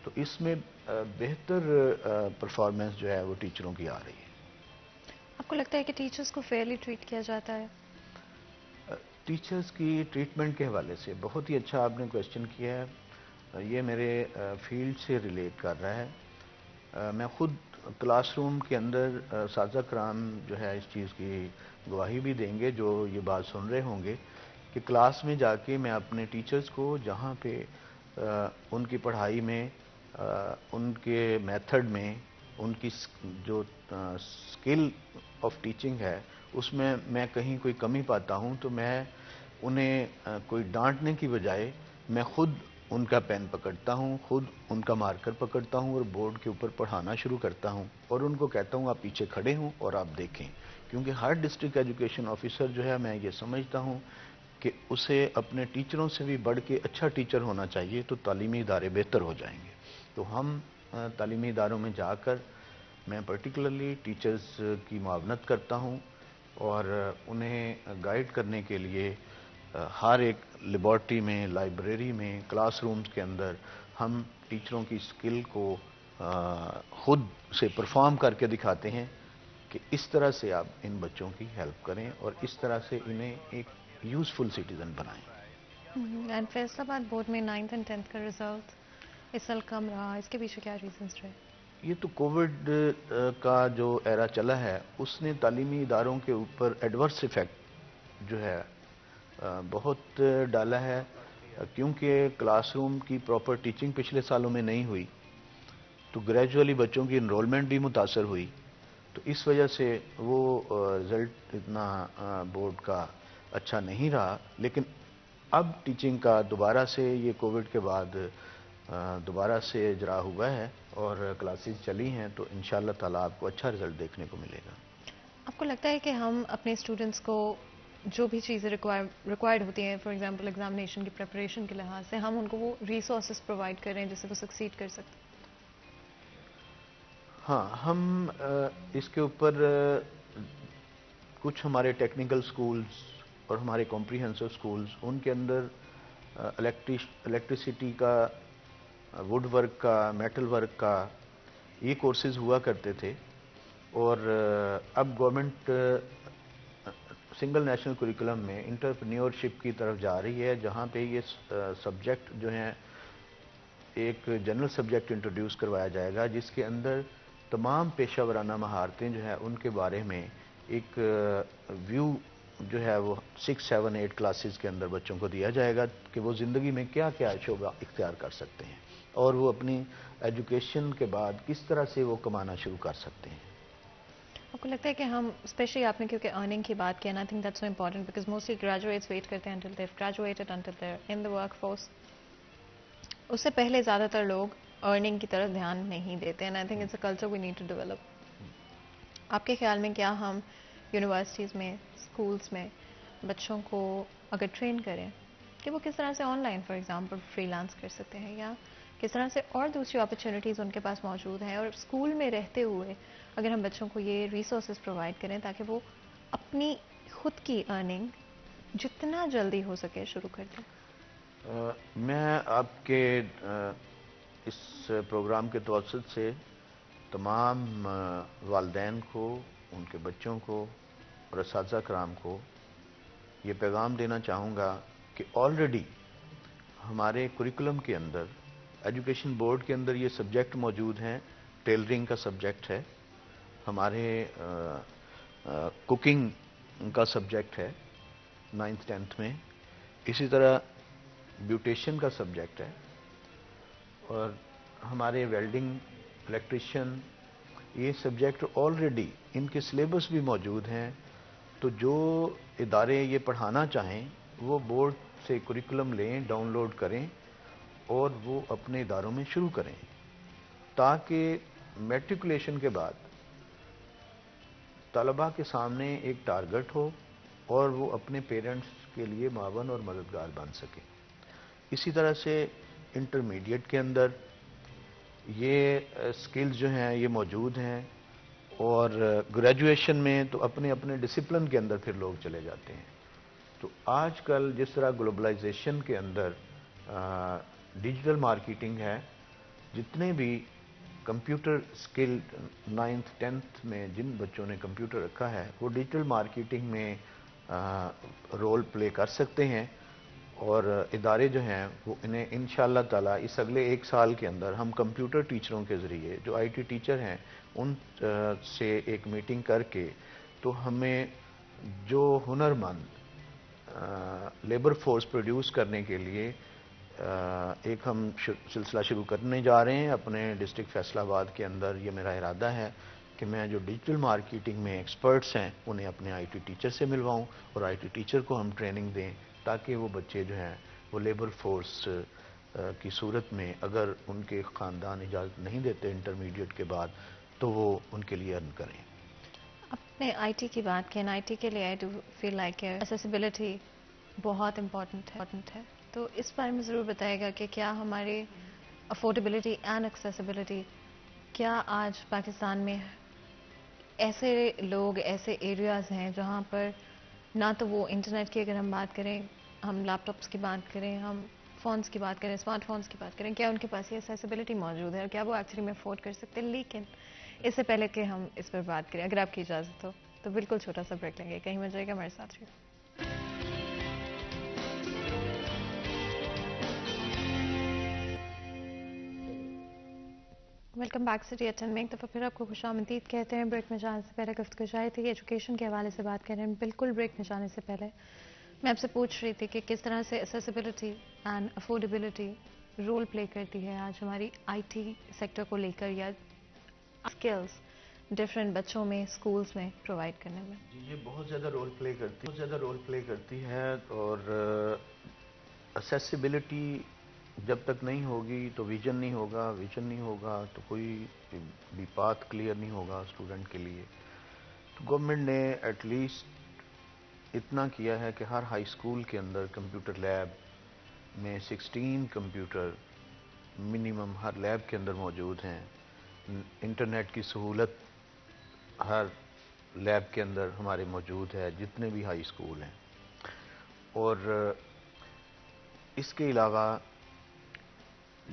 تو اس میں بہتر پرفارمنس جو ہے وہ ٹیچروں کی آ رہی ہے۔ آپ کو لگتا ہے کہ ٹیچرز کو فیئرلی ٹریٹ کیا جاتا ہے؟ ٹیچرز کی ٹریٹمنٹ کے حوالے سے بہت ہی اچھا آپ نے کویشچن کیا ہے، یہ میرے فیلڈ سے ریلیٹ کر رہا ہے۔ میں خود کلاس روم کے اندر اساتذہ کرام جو ہے اس چیز کی گواہی بھی دیں گے جو یہ بات سن رہے ہوں گے کہ کلاس میں جا کے میں اپنے ٹیچرز کو جہاں پہ ان کی پڑھائی میں، ان کے میتھڈ میں، ان کی جو اسکل آف ٹیچنگ ہے اس میں میں کہیں کوئی کمی پاتا ہوں تو میں انہیں کوئی ڈانٹنے کی بجائے میں خود ان کا پین پکڑتا ہوں، خود ان کا مارکر پکڑتا ہوں اور بورڈ کے اوپر پڑھانا شروع کرتا ہوں اور ان کو کہتا ہوں آپ پیچھے کھڑے ہوں اور آپ دیکھیں، کیونکہ ہر ڈسٹرکٹ ایجوکیشن آفیسر جو ہے میں یہ سمجھتا ہوں کہ اسے اپنے ٹیچروں سے بھی بڑھ کے اچھا ٹیچر ہونا چاہیے تو تعلیمی ادارے بہتر ہو جائیں گے۔ تو ہم تعلیمی اداروں میں جا کر میں پرٹیکولرلی ٹیچرز کی معاونت کرتا ہوں اور انہیں گائیڈ کرنے کے لیے ہر ایک لیبارٹری میں، لائبریری میں، کلاس رومز کے اندر ہم ٹیچروں کی اسکل کو خود سے پرفارم کر کے دکھاتے ہیں کہ اس طرح سے آپ ان بچوں کی ہیلپ کریں اور اس طرح سے انہیں ایک یوزفل سٹیزن بنائیں۔ اینڈ فیصل آباد بورڈ میں 9th and 10th کا رزلٹ اس سال کم رہا، اس کے پیچھے کیا ریزنس رہے؟ یہ تو کووڈ کا جو ایرا چلا ہے اس نے تعلیمی اداروں کے اوپر ایڈورس ایفیکٹ جو ہے بہت ڈالا ہے، کیونکہ کلاس روم کی پراپر ٹیچنگ پچھلے سالوں میں نہیں ہوئی تو گریجولی بچوں کی انرولمنٹ بھی متاثر ہوئی، تو اس وجہ سے وہ رزلٹ اتنا بورڈ کا اچھا نہیں رہا۔ لیکن اب ٹیچنگ کا دوبارہ سے یہ کووڈ کے بعد دوبارہ سے اجرا ہوا ہے اور کلاسز چلی ہیں تو انشاءاللہ تعالیٰ آپ کو اچھا رزلٹ دیکھنے کو ملے گا۔ آپ کو لگتا ہے کہ ہم اپنے اسٹوڈنٹس کو جو بھی چیزیں ریکوائرڈ ہوتی ہیں، فار ایگزامپل ایگزامینیشن کی پریپریشن کے لحاظ سے، ہم ان کو وہ ریسورسز پرووائڈ کریں جس سے وہ سکسیڈ کر سکتے ہیں؟ ہاں، ہم اس کے اوپر کچھ ہمارے ٹیکنیکل سکولز اور ہمارے کمپریہنسو سکولز ان کے اندر الیکٹریسٹی کا، ووڈ ورک کا، میٹل ورک کا یہ کورسز ہوا کرتے تھے، اور اب گورنمنٹ سنگل نیشنل کریکولم میں انٹرپرینیورشپ کی طرف جا رہی ہے، جہاں پہ یہ سبجیکٹ جو ہیں ایک جنرل سبجیکٹ انٹروڈیوس کروایا جائے گا جس کے اندر تمام پیشہ ورانہ مہارتیں جو ہیں ان کے بارے میں ایک ویو جو ہے وہ 6, 7, 8 کلاسز کے اندر بچوں کو دیا جائے گا کہ وہ زندگی میں کیا کیا شعبہ اختیار کر سکتے ہیں اور وہ اپنی ایجوکیشن کے بعد کس طرح سے وہ کمانا شروع کر سکتے ہیں۔ آپ کو لگتا ہے کہ ہم اسپیشلی آپ نے کیونکہ ارننگ کی بات کی، I think that's so important because mostly graduates wait کرتے ہیں until they graduated, until they in the work force, اس سے پہلے زیادہ تر لوگ ارننگ کی طرف دھیان نہیں دیتے، and I think it's a culture we need to develop. آپ کے خیال میں کیا ہم یونیورسٹیز میں، اسکولس میں بچوں کو اگر ٹرین کریں کہ وہ کس طرح سے on line for example free lance کر سکتے ہیں یا کس طرح سے اور دوسری اپرچونیٹیز ان کے پاس موجود ہیں، اور اسکول میں رہتے ہوئے اگر ہم بچوں کو یہ ریسورسز پرووائڈ کریں تاکہ وہ اپنی خود کی ارننگ جتنا جلدی ہو سکے شروع کر دیں؟ میں آپ کے اس پروگرام کے توسط سے تمام والدین کو، ان کے بچوں کو اور اساتذہ کرام کو یہ پیغام دینا چاہوں گا کہ آلریڈی ہمارے کریکولم کے اندر، ایجوکیشن بورڈ کے اندر یہ سبجیکٹ موجود ہیں، ٹیلرنگ کا سبجیکٹ ہے ہمارے کوکنگ کا سبجیکٹ ہے 9th 10th میں، اسی طرح بیوٹیشین کا سبجیکٹ ہے، اور ہمارے ویلڈنگ، الیکٹریشین، یہ سبجیکٹ آلریڈی ان کے سلیبس بھی موجود ہیں. تو جو ادارے یہ پڑھانا چاہیں وہ بورڈ سے کریکولم لیں، ڈاؤن لوڈ کریں اور وہ اپنے اداروں میں شروع کریں، تاکہ میٹریکولیشن کے بعد طلباء کے سامنے ایک ٹارگٹ ہو اور وہ اپنے پیرنٹس کے لیے معاون اور مددگار بن سکیں. اسی طرح سے انٹرمیڈیٹ کے اندر یہ سکلز جو ہیں یہ موجود ہیں، اور گریجویشن میں تو اپنے اپنے ڈسپلن کے اندر پھر لوگ چلے جاتے ہیں. تو آج کل جس طرح گلوبلائزیشن کے اندر ڈیجیٹل مارکیٹنگ ہے، جتنے بھی کمپیوٹر سکل 9th 10th میں جن بچوں نے کمپیوٹر رکھا ہے وہ ڈیجیٹل مارکیٹنگ میں رول پلے کر سکتے ہیں، اور ادارے جو ہیں وہ انہیں انشاءاللہ تعالی اس اگلے 1 سال کے اندر ہم کمپیوٹر ٹیچروں کے ذریعے جو آئی ٹی ٹیچر ہیں ان سے ایک میٹنگ کر کے تو ہمیں جو ہنرمند لیبر فورس پروڈیوس کرنے کے لیے ایک ہم سلسلہ شروع کرنے جا رہے ہیں اپنے ڈسٹرکٹ فیصل آباد کے اندر. یہ میرا ارادہ ہے کہ میں جو ڈیجیٹل مارکیٹنگ میں ایکسپرٹس ہیں انہیں اپنے آئی ٹی ٹیچر سے ملواؤں اور آئی ٹی ٹیچر کو ہم ٹریننگ دیں، تاکہ وہ بچے جو ہیں وہ لیبر فورس کی صورت میں اگر ان کے خاندان اجازت نہیں دیتے انٹرمیڈیٹ کے بعد تو وہ ان کے لیے ارن کریں. آپ نے آئی ٹی کی بات کی، آئی ٹی کے لیے I do feel like accessibility بہت امپورٹنٹ ہے، تو اس بارے میں ضرور بتائے گا کہ کیا ہماری افورڈیبلٹی اینڈ ایکسیسیبلٹی، کیا آج پاکستان میں ایسے لوگ، ایسے ایریاز ہیں جہاں پر نہ تو وہ انٹرنیٹ کی اگر ہم بات کریں، ہم لیپ ٹاپس کی بات کریں، ہم فونس کی بات کریں، اسمارٹ فونس کی بات کریں، کیا ان کے پاس یہ ایکسیسیبلٹی موجود ہے اور کیا وہ ایکچولی میں افورڈ کر سکتے ہیں؟ لیکن اس سے پہلے کہ ہم اس پر بات کریں، اگر آپ کی اجازت ہو تو بالکل چھوٹا سا بریک لیں گے، کہیں مت جائے گا، ہمارے ساتھ رہیے. ویلکم بیک سٹی ایٹن میں ایک دفعہ پھر آپ کو خوش آمدید کہتے ہیں. بریک میں جانے سے پہلے گفتگو جاری تھی ایجوکیشن کے حوالے سے بات کر رہے ہیں. بالکل بریک میں جانے سے پہلے میں آپ سے پوچھ رہی تھی کہ کس طرح سے accessibility and affordability role play کرتی ہے آج ہماری آئی ٹی سیکٹر کو لے کر، یا اسکلز ڈفرینٹ بچوں میں اسکولز میں پرووائڈ کرنے میں. جی یہ بہت زیادہ رول پلے کرتی ہے، اور اسیسیبلٹی جب تک نہیں ہوگی تو ویژن نہیں ہوگا تو کوئی بھی پاتھ کلیئر نہیں ہوگا اسٹوڈنٹ کے لیے. تو گورنمنٹ نے ایٹ لیسٹ اتنا کیا ہے کہ ہر ہائی اسکول کے اندر کمپیوٹر لیب میں 16 کمپیوٹر منیمم ہر لیب کے اندر موجود ہیں. انٹرنیٹ کی سہولت ہر لیب کے اندر ہمارے موجود ہے جتنے بھی ہائی اسکول ہیں. اور اس کے علاوہ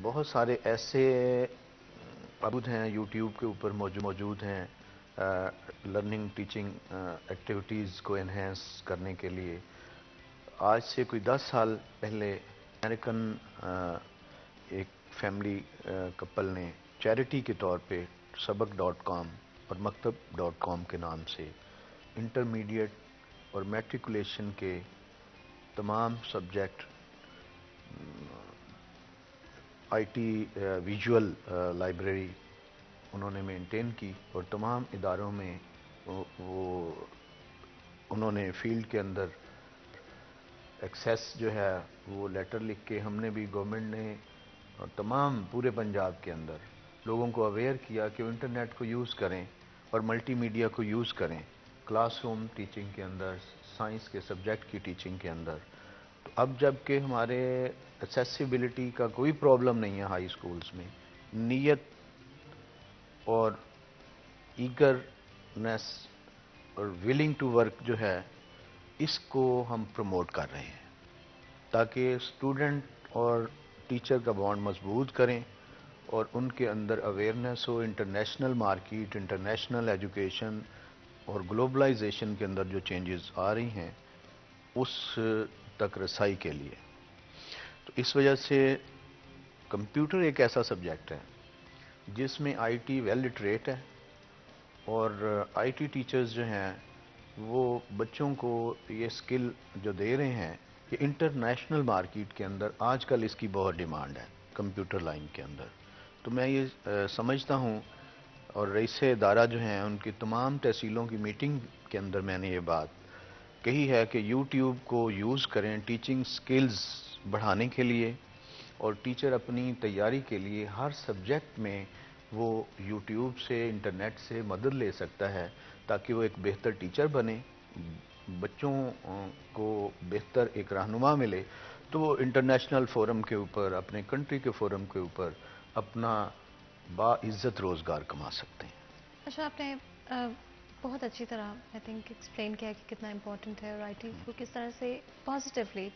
بہت سارے ایسے موجود ہیں یوٹیوب کے اوپر موجود ہیں لرننگ ٹیچنگ ایکٹیویٹیز کو انہینس کرنے کے لیے. آج سے کوئی 10 سال پہلے امریکن ایک فیملی کپل نے چیریٹی کے طور پہ sabak.com اور maktab.com کے نام سے انٹرمیڈیٹ اور میٹریکولیشن کے تمام subject I T visual library انہوں نے مینٹین کی، اور تمام اداروں میں وہ انہوں نے فیلڈ کے اندر ایکسیس جو ہے وہ لیٹر لکھ کے ہم نے بھی گورنمنٹ نے اور تمام پورے پنجاب کے اندر لوگوں کو اویئر کیا کہ وہ انٹرنیٹ کو یوز کریں اور ملٹی میڈیا کو یوز کریں کلاس روم ٹیچنگ کے اندر، سائنس کے سبجیکٹ کی ٹیچنگ کے اندر. تو اب جب کہ ہمارے ایکسیسیبلٹی کا کوئی پرابلم نہیں ہے ہائی اسکولز میں، نیت اور ایگرنیس اور ولنگ ٹو ورک جو ہے اس کو ہم پروموٹ کر رہے ہیں تاکہ اسٹوڈنٹ اور ٹیچر کا بانڈ مضبوط کریں اور ان کے اندر اویئرنیس ہو انٹرنیشنل مارکیٹ، انٹرنیشنل ایجوکیشن اور گلوبلائزیشن کے اندر جو چینجز آ رہی ہیں اس تک رسائی کے لیے. تو اس وجہ سے کمپیوٹر ایک ایسا سبجیکٹ ہے جس میں آئی ٹی ویل لٹریٹ ہے اور آئی ٹی ٹیچرز جو ہیں وہ بچوں کو یہ سکل جو دے رہے ہیں، یہ انٹرنیشنل مارکیٹ کے اندر آج کل اس کی بہت ڈیمانڈ ہے کمپیوٹر لائن کے اندر. تو میں یہ سمجھتا ہوں، اور رئیس ادارہ جو ہیں ان کی تمام تحصیلوں کی میٹنگ کے اندر میں نے یہ بات کہی ہے کہ یوٹیوب کو یوز کریں ٹیچنگ سکلز بڑھانے کے لیے، اور ٹیچر اپنی تیاری کے لیے ہر سبجیکٹ میں وہ یوٹیوب سے انٹرنیٹ سے مدد لے سکتا ہے تاکہ وہ ایک بہتر ٹیچر بنے، بچوں کو بہتر ایک رہنما ملے، تو وہ انٹرنیشنل فورم کے اوپر، اپنے کنٹری کے فورم کے اوپر اپنا باعزت روزگار کما سکتے ہیں. اچھا، آپ نے بہت اچھی طرح آئی تھنک ایکسپلین کیا کہ کتنا امپورٹنٹ ہے اور آئی ٹی کو کس طرح سے پازیٹیولی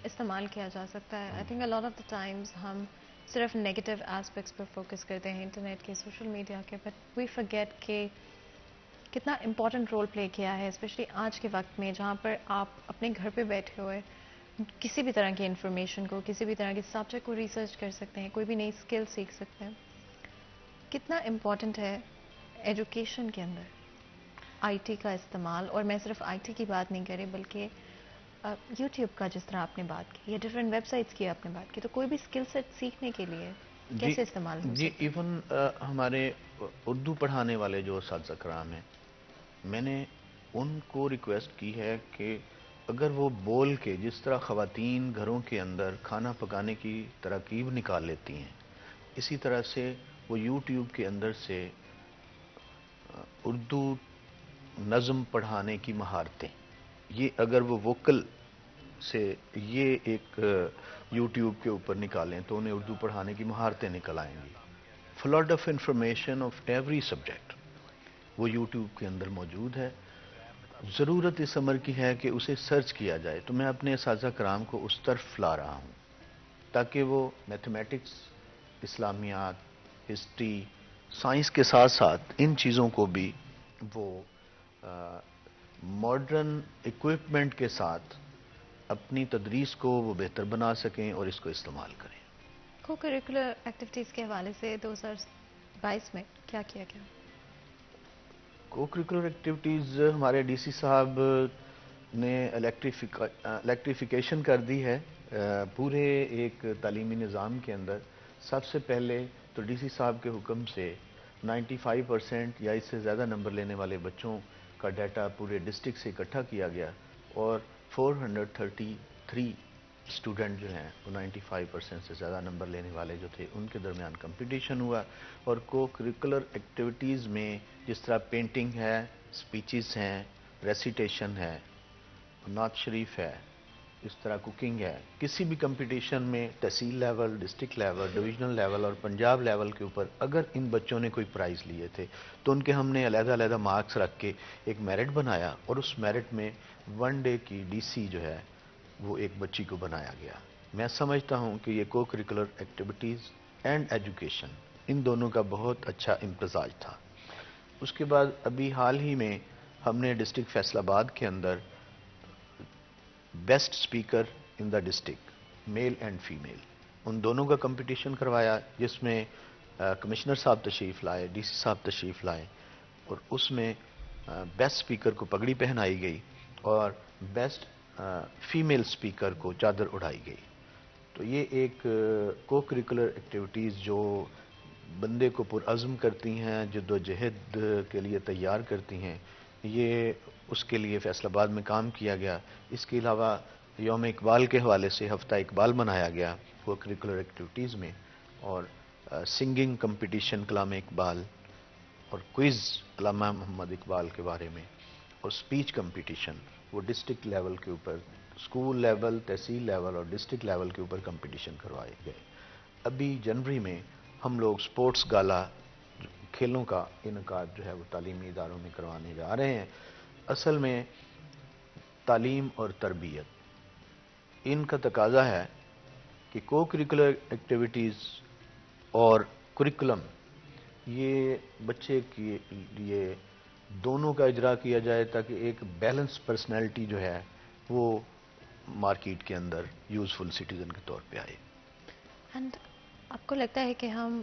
استعمال کیا جا سکتا ہے. I think a lot of the times ہم صرف نیگیٹو اسپیکٹس پر فوکس کرتے ہیں انٹرنیٹ کے، سوشل میڈیا کے، بٹ وی فرگیٹ کہ کتنا امپورٹنٹ رول پلے کیا ہے اسپیشلی آج کے وقت میں جہاں پر آپ اپنے گھر پہ بیٹھے ہوئے کسی بھی طرح کی انفارمیشن کو، کسی بھی طرح کے سبجیکٹ کو ریسرچ کر سکتے ہیں، کوئی بھی نئی اسکل سیکھ سکتے ہیں. کتنا امپورٹنٹ ہے ایجوکیشن کے اندر آئی ٹی کا استعمال، اور میں صرف آئی ٹی کی بات نہیں کر رہی بلکہ یوٹیوب کا جس طرح آپ نے بات کی یا ڈفرینٹ ویب سائٹس کی آپ نے بات کی، تو کوئی بھی اسکل سیٹ سیکھنے کے لیے کیسے استعمال ہو جی سکتا ہے؟ ایون ہمارے اردو پڑھانے والے جو اساتذہ کرام ہیں، میں نے ان کو ریکویسٹ کی ہے کہ اگر وہ بول کے جس طرح خواتین گھروں کے اندر کھانا پکانے کی تراکیب نکال لیتی ہیں، اسی طرح سے وہ یوٹیوب کے اندر سے اردو نظم پڑھانے کی مہارتیں، یہ اگر وہ ووکل سے یہ ایک یوٹیوب کے اوپر نکالیں تو انہیں اردو پڑھانے کی مہارتیں نکل آئیں گی. Flood of information of every subject وہ یوٹیوب کے اندر موجود ہے. ضرورت اس امر کی ہے کہ اسے سرچ کیا جائے. تو میں اپنے اساتذہ کرام کو اس طرف لا رہا ہوں تاکہ وہ میتھمیٹکس، اسلامیات، ہسٹری، سائنس کے ساتھ ساتھ ان چیزوں کو بھی وہ ماڈرن ایکوپمنٹ کے ساتھ اپنی تدریس کو وہ بہتر بنا سکیں اور اس کو استعمال کریں. کو کریکولر ایکٹیویٹیز کے حوالے سے 2022 میں کیا کیا گیا؟ کو کریکولر ایکٹیویٹیز ہمارے ڈی سی صاحب نے الیکٹریفیکیشن کر دی ہے پورے ایک تعلیمی نظام کے اندر. سب سے پہلے تو ڈی سی صاحب کے حکم سے 95% یا اس سے زیادہ نمبر لینے والے بچوں کا ڈیٹا پورے ڈسٹرکٹ سے اکٹھا کیا گیا، اور 433 اسٹوڈنٹ جو ہیں وہ 95% سے زیادہ نمبر لینے والے جو تھے ان کے درمیان کمپٹیشن ہوا. اور کو کریکولر ایکٹیویٹیز میں جس طرح پینٹنگ ہے، اسپیچز ہیں، ریسیٹیشن ہے، نعت شریف ہے، اس طرح کوکنگ ہے، کسی بھی کمپٹیشن میں tehsil level, district level, divisional level اور پنجاب لیول کے اوپر اگر ان بچوں نے کوئی پرائز لیے تھے تو ان کے ہم نے علیحدہ علیحدہ مارکس رکھ کے ایک میرٹ بنایا، اور اس میرٹ میں 1 ڈے کی ڈی سی جو ہے وہ ایک بچی کو بنایا گیا. میں سمجھتا ہوں کہ یہ کو کریکولر ایکٹیویٹیز اینڈ ایجوکیشن ان دونوں کا بہت اچھا امتزاج تھا. اس کے بعد ابھی حال ہی میں ہم نے ڈسٹرکٹ فیصل آباد کے اندر best speaker in the district male and female ان دونوں کا کمپٹیشن کروایا، جس میں کمشنر صاحب تشریف لائے، ڈی سی صاحب تشریف لائے، اور اس میں بیسٹ اسپیکر کو پگڑی پہنائی گئی اور بیسٹ فیمیل اسپیکر کو چادر اڑائی گئی. تو یہ ایک کو کریکولر ایکٹیویٹیز جو بندے کو پرعزم کرتی ہیں، جد و جہد کے لیے تیار کرتی ہیں، یہ اس کے لیے فیصل آباد میں کام کیا گیا. اس کے علاوہ یوم اقبال کے حوالے سے ہفتہ اقبال منایا گیا کو کریکولر ایکٹیویٹیز میں، اور سنگنگ کمپٹیشن کلام اقبال اور کوئز علامہ محمد اقبال کے بارے میں، اور سپیچ کمپٹیشن وہ ڈسٹرکٹ لیول کے اوپر، اسکول لیول، تحصیل لیول اور ڈسٹرکٹ لیول کے اوپر کمپٹیشن کروائے گئے. ابھی جنوری میں ہم لوگ سپورٹس گالا کھیلوں کا انعقاد جو ہے وہ تعلیمی اداروں میں کروانے جا رہے ہیں. اصل میں تعلیم اور تربیت ان کا تقاضا ہے کہ کو کریکولر ایکٹیویٹیز اور کریکولم یہ بچے کے لیے دونوں کا اجرا کیا جائے تاکہ ایک بیلنس پرسنالٹی جو ہے وہ مارکیٹ کے اندر یوزفل سٹیزن کے طور پہ آئے. اینڈ آپ کو لگتا ہے کہ ہم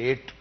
8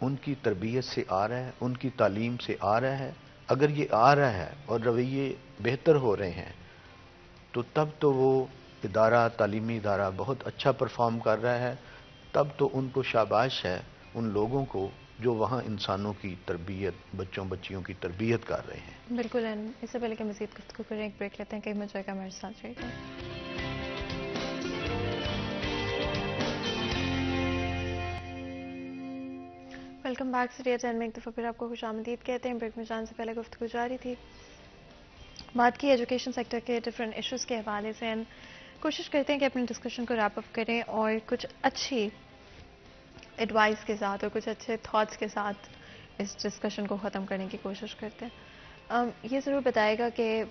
ان کی تربیت سے آ رہا ہے، ان کی تعلیم سے آ رہا ہے. اگر یہ آ رہا ہے اور رویے بہتر ہو رہے ہیں تو تب تو وہ ادارہ، تعلیمی ادارہ بہت اچھا پرفارم کر رہا ہے. تب تو ان کو شاباش ہے ان لوگوں کو جو وہاں انسانوں کی تربیت، بچوں بچیوں کی تربیت کر رہے ہیں. بالکل. اینڈ اس سے پہلے کہ مزید گفتگو کریں ایک بریک لیتے ہیں. کہیں مجھے کا ہمارے ساتھ رہے گا. ویلکم بیک سٹیٹ اینڈ میں ایک دفعہ پھر آپ کو خوش آمدید کہتے ہیں. بریک میں جانے سے پہلے گفتگو جاری تھی، بات کی ایجوکیشن سیکٹر کے ڈفرینٹ ایشوز کے حوالے سے. کوشش کرتے ہیں کہ اپنے ڈسکشن کو ریپ اپ کریں اور کچھ اچھی ایڈوائس کے ساتھ اور کچھ اچھے تھاٹس کے ساتھ اس ڈسکشن کو ختم کرنے کی کوشش کرتے ہیں. یہ ضرور بتائے گا کہ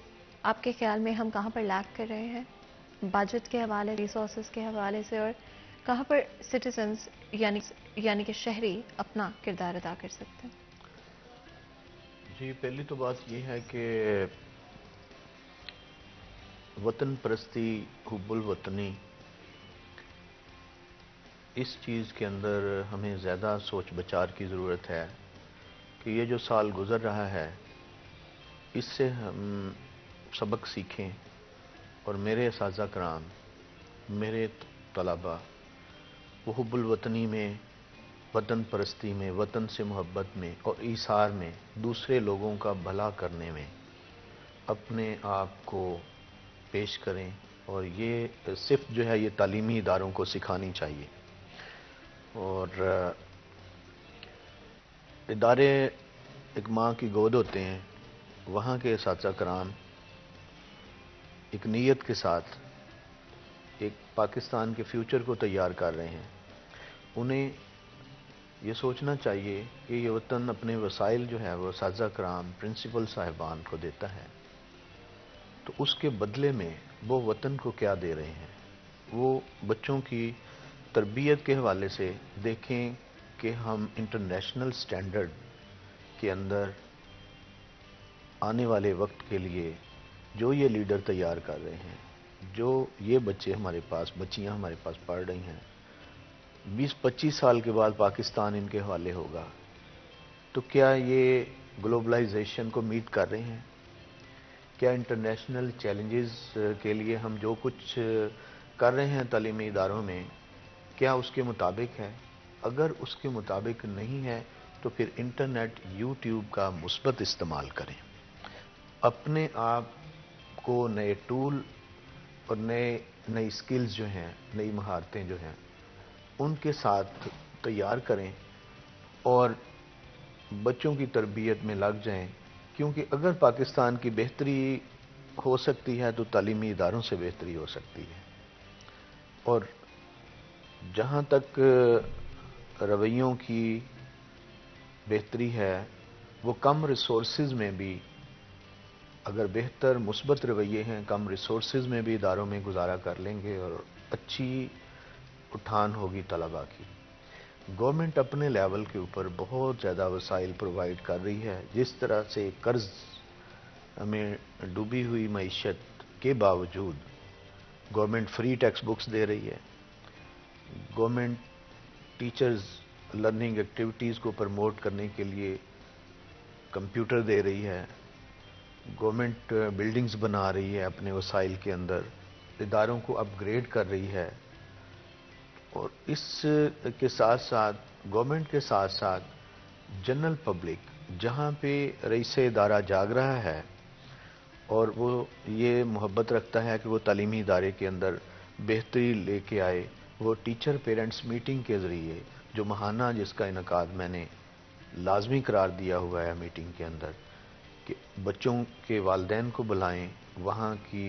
آپ کے خیال میں ہم کہاں پر لیک کر رہے ہیں بجٹ کے حوالے، ریسورسز کے حوالے سے، اور کہاں پر سٹیزنز یعنی کہ شہری اپنا کردار ادا کر سکتے ہیں. جی، پہلی تو بات یہ ہے کہ وطن پرستی، حب الوطنی، اس چیز کے اندر ہمیں زیادہ سوچ بچار کی ضرورت ہے کہ یہ جو سال گزر رہا ہے اس سے ہم سبق سیکھیں اور میرے اساتذہ کرام، میرے طلباء وہ حب الوطنی میں، وطن پرستی میں، وطن سے محبت میں اور ایثار میں، دوسرے لوگوں کا بھلا کرنے میں اپنے آپ کو پیش کریں. اور یہ صرف جو ہے یہ تعلیمی اداروں کو سکھانی چاہیے. اور ادارے ایک ماں کی گود ہوتے ہیں. وہاں کے اساتذہ کرام ایک نیت کے ساتھ ایک پاکستان کے فیوچر کو تیار کر رہے ہیں. انہیں یہ سوچنا چاہیے کہ یہ وطن اپنے وسائل جو ہے وہ اساتذہ کرام، پرنسپل صاحبان کو دیتا ہے، تو اس کے بدلے میں وہ وطن کو کیا دے رہے ہیں. وہ بچوں کی تربیت کے حوالے سے دیکھیں کہ ہم انٹرنیشنل سٹینڈرڈ کے اندر آنے والے وقت کے لیے جو یہ لیڈر تیار کر رہے ہیں، جو یہ بچے ہمارے پاس، بچیاں ہمارے پاس پڑھ رہی ہیں، 20-25 سال کے بعد پاکستان ان کے حوالے ہوگا. تو کیا یہ گلوبلائزیشن کو میٹ کر رہے ہیں؟ کیا انٹرنیشنل چیلنجز کے لیے ہم جو کچھ کر رہے ہیں تعلیمی اداروں میں کیا اس کے مطابق ہے؟ اگر اس کے مطابق نہیں ہے تو پھر انٹرنیٹ، یوٹیوب کا مثبت استعمال کریں. اپنے آپ کو نئے ٹول اور نئی سکلز جو ہیں، نئی مہارتیں جو ہیں ان کے ساتھ تیار کریں اور بچوں کی تربیت میں لگ جائیں. کیونکہ اگر پاکستان کی بہتری ہو سکتی ہے تو تعلیمی اداروں سے بہتری ہو سکتی ہے. اور جہاں تک رویوں کی بہتری ہے، وہ کم ریسورسز میں بھی اگر بہتر مثبت رویے ہیں، کم ریسورسز میں بھی اداروں میں گزارا کر لیں گے اور اچھی اٹھان ہوگی طلباء کی. گورنمنٹ اپنے لیول کے اوپر بہت زیادہ وسائل پرووائڈ کر رہی ہے. جس طرح سے قرض ہمیں ڈوبی ہوئی معیشت کے باوجود گورنمنٹ فری ٹیکسٹ بکس دے رہی ہے، گورنمنٹ ٹیچرز لرننگ ایکٹیویٹیز کو پروموٹ کرنے کے لیے کمپیوٹر دے رہی ہے، گورنمنٹ بلڈنگز بنا رہی ہے اپنے وسائل کے اندر، اداروں کو اپ گریڈ کر رہی ہے. اور اس کے ساتھ ساتھ گورنمنٹ کے ساتھ ساتھ جنرل پبلک جہاں پہ رئیس ادارہ جاگ رہا ہے اور وہ یہ محبت رکھتا ہے کہ وہ تعلیمی ادارے کے اندر بہتری لے کے آئے، وہ ٹیچر پیرنٹس میٹنگ کے ذریعے جو ماہانہ جس کا انعقاد میں نے لازمی قرار دیا ہوا ہے میٹنگ کے اندر کہ بچوں کے والدین کو بلائیں، وہاں کی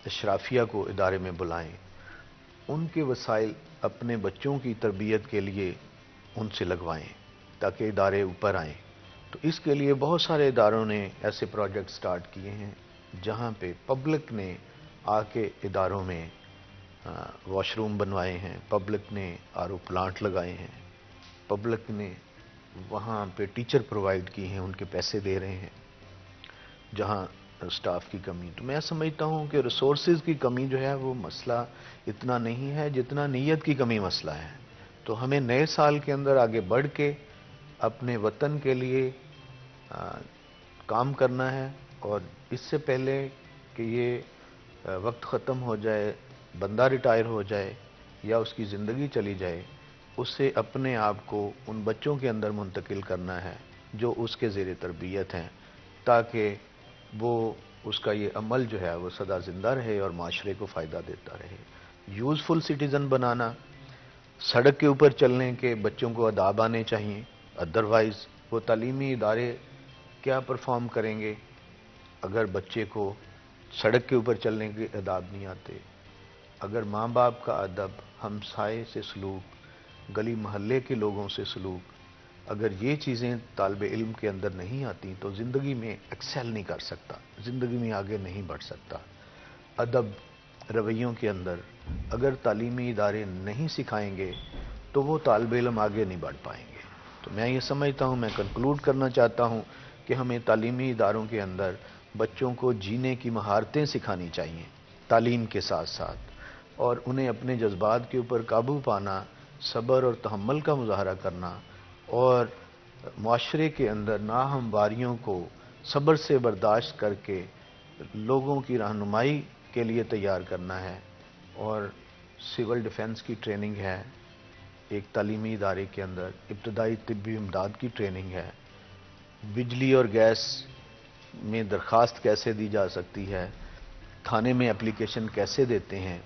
اشرافیہ کو ادارے میں بلائیں، ان کے وسائل اپنے بچوں کی تربیت کے لیے ان سے لگوائیں تاکہ ادارے اوپر آئیں. تو اس کے لیے بہت سارے اداروں نے ایسے پروجیکٹ سٹارٹ کیے ہیں جہاں پہ پبلک نے آ کے اداروں میں واش روم بنوائے ہیں، پبلک نے آر او پلانٹ لگائے ہیں، پبلک نے وہاں پہ ٹیچر پرووائڈ کی ہیں، ان کے پیسے دے رہے ہیں جہاں سٹاف کی کمی. تو میں سمجھتا ہوں کہ ریسورسز کی کمی جو ہے وہ مسئلہ اتنا نہیں ہے جتنا نیت کی کمی مسئلہ ہے. تو ہمیں نئے سال کے اندر آگے بڑھ کے اپنے وطن کے لیے کام کرنا ہے، اور اس سے پہلے کہ یہ وقت ختم ہو جائے، بندہ ریٹائر ہو جائے یا اس کی زندگی چلی جائے، اس سے اپنے آپ کو ان بچوں کے اندر منتقل کرنا ہے جو اس کے زیر تربیت ہیں، تاکہ وہ اس کا یہ عمل جو ہے وہ سدا زندہ رہے اور معاشرے کو فائدہ دیتا رہے۔ یوزفل سٹیزن بنانا، سڑک کے اوپر چلنے کے بچوں کو آداب آنے چاہیے، ادروائز وہ تعلیمی ادارے کیا پرفارم کریں گے اگر بچے کو سڑک کے اوپر چلنے کے آداب نہیں آتے؟ اگر ماں باپ کا ادب، ہمسائے سے سلوک، گلی محلے کے لوگوں سے سلوک، اگر یہ چیزیں طالب علم کے اندر نہیں آتی تو زندگی میں ایکسل نہیں کر سکتا، زندگی میں آگے نہیں بڑھ سکتا۔ ادب، رویوں کے اندر اگر تعلیمی ادارے نہیں سکھائیں گے تو وہ طالب علم آگے نہیں بڑھ پائیں گے۔ تو میں یہ سمجھتا ہوں، میں کنکلوڈ کرنا چاہتا ہوں کہ ہمیں تعلیمی اداروں کے اندر بچوں کو جینے کی مہارتیں سکھانی چاہیے تعلیم کے ساتھ ساتھ، اور انہیں اپنے جذبات کے اوپر قابو پانا، صبر اور تحمل کا مظاہرہ کرنا، اور معاشرے کے اندر ناہمواریوں کو صبر سے برداشت کر کے لوگوں کی رہنمائی کے لیے تیار کرنا ہے۔ اور سول ڈیفنس کی ٹریننگ ہے ایک تعلیمی ادارے کے اندر، ابتدائی طبی امداد کی ٹریننگ ہے، بجلی اور گیس میں درخواست کیسے دی جا سکتی ہے، تھانے میں اپلیکیشن کیسے دیتے ہیں،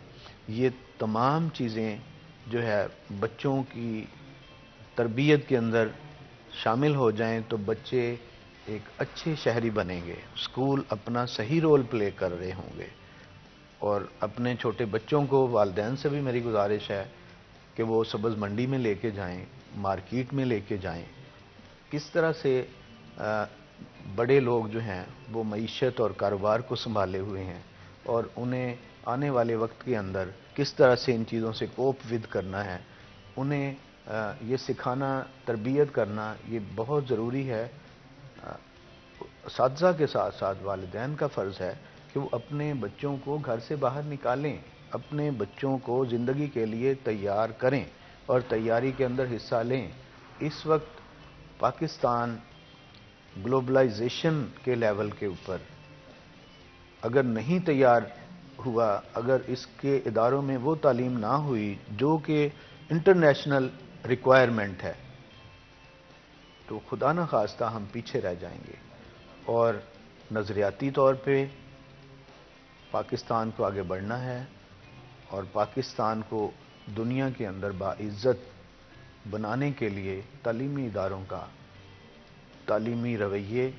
یہ تمام چیزیں جو ہے بچوں کی تربیت کے اندر شامل ہو جائیں تو بچے ایک اچھے شہری بنیں گے، اسکول اپنا صحیح رول پلے کر رہے ہوں گے۔ اور اپنے چھوٹے بچوں کو والدین سے بھی میری گزارش ہے کہ وہ سبز منڈی میں لے کے جائیں، مارکیٹ میں لے کے جائیں، کس طرح سے بڑے لوگ جو ہیں وہ معیشت اور کاروبار کو سنبھالے ہوئے ہیں، اور انہیں آنے والے وقت کے اندر کس طرح سے ان چیزوں سے کوپ ود کرنا ہے، انہیں یہ سکھانا، تربیت کرنا یہ بہت ضروری ہے۔ اساتذہ کے ساتھ ساتھ والدین کا فرض ہے کہ وہ اپنے بچوں کو گھر سے باہر نکالیں، اپنے بچوں کو زندگی کے لیے تیار کریں اور تیاری کے اندر حصہ لیں۔ اس وقت پاکستان گلوبلائزیشن کے لیول کے اوپر اگر نہیں تیار ہوا، اگر اس کے اداروں میں وہ تعلیم نہ ہوئی جو کہ انٹرنیشنل ریکوائرمنٹ ہے، تو خدا نہ خواستہ ہم پیچھے رہ جائیں گے، اور نظریاتی طور پہ پاکستان کو آگے بڑھنا ہے، اور پاکستان کو دنیا کے اندر باعزت بنانے کے لیے تعلیمی اداروں کا تعلیمی رویے،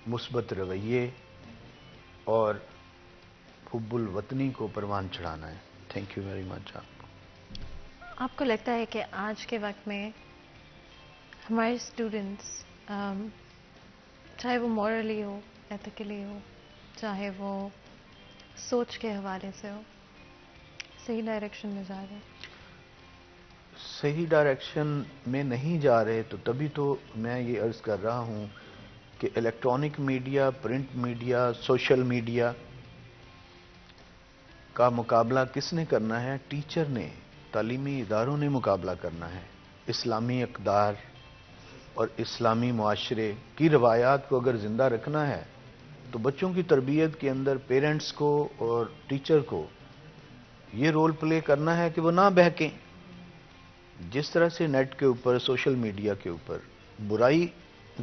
مثبت رویے اور حب الوطنی کو پروان چڑھانا ہے۔ Thank you very much. آپ کو لگتا ہے کہ آج کے وقت میں ہمارے اسٹوڈنٹس چاہے وہ مورلی ہو، ایتھیکلی ہو، چاہے وہ سوچ کے حوالے سے ہو، صحیح ڈائریکشن میں جا رہے ہیں؟ صحیح ڈائریکشن میں نہیں جا رہے تو تبھی تو میں یہ عرض کر رہا ہوں کہ electronic media, print media, social media کا مقابلہ کس نے کرنا ہے؟ ٹیچر نے، تعلیمی اداروں نے مقابلہ کرنا ہے۔ اسلامی اقدار اور اسلامی معاشرے کی روایات کو اگر زندہ رکھنا ہے تو بچوں کی تربیت کے اندر پیرنٹس کو اور ٹیچر کو یہ رول پلے کرنا ہے کہ وہ نہ بہکیں۔ جس طرح سے نیٹ کے اوپر، سوشل میڈیا کے اوپر برائی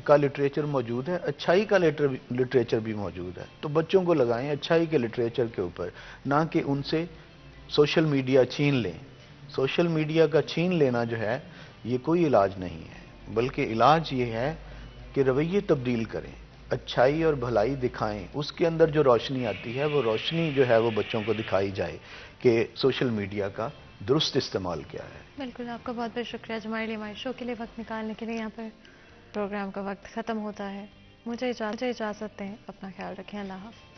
کا لٹریچر موجود ہے، اچھائی کا لٹریچر بھی موجود ہے، تو بچوں کو لگائیں اچھائی کے لٹریچر کے اوپر، نہ کہ ان سے سوشل میڈیا چھین لیں۔ سوشل میڈیا کا چھین لینا جو ہے یہ کوئی علاج نہیں ہے، بلکہ علاج یہ ہے کہ رویے تبدیل کریں، اچھائی اور بھلائی دکھائیں، اس کے اندر جو روشنی آتی ہے وہ روشنی جو ہے وہ بچوں کو دکھائی جائے کہ سوشل میڈیا کا درست استعمال کیا ہے۔ بالکل، آپ کا بہت بہت شکریہ جو ہمارے لیے، ہمارے شو کے لیے وقت نکالنے کے لیے۔ یہاں پر پروگرام کا وقت ختم ہوتا ہے، مجھے اجازت دیں، اپنا خیال رکھیں، اللہ حافظ۔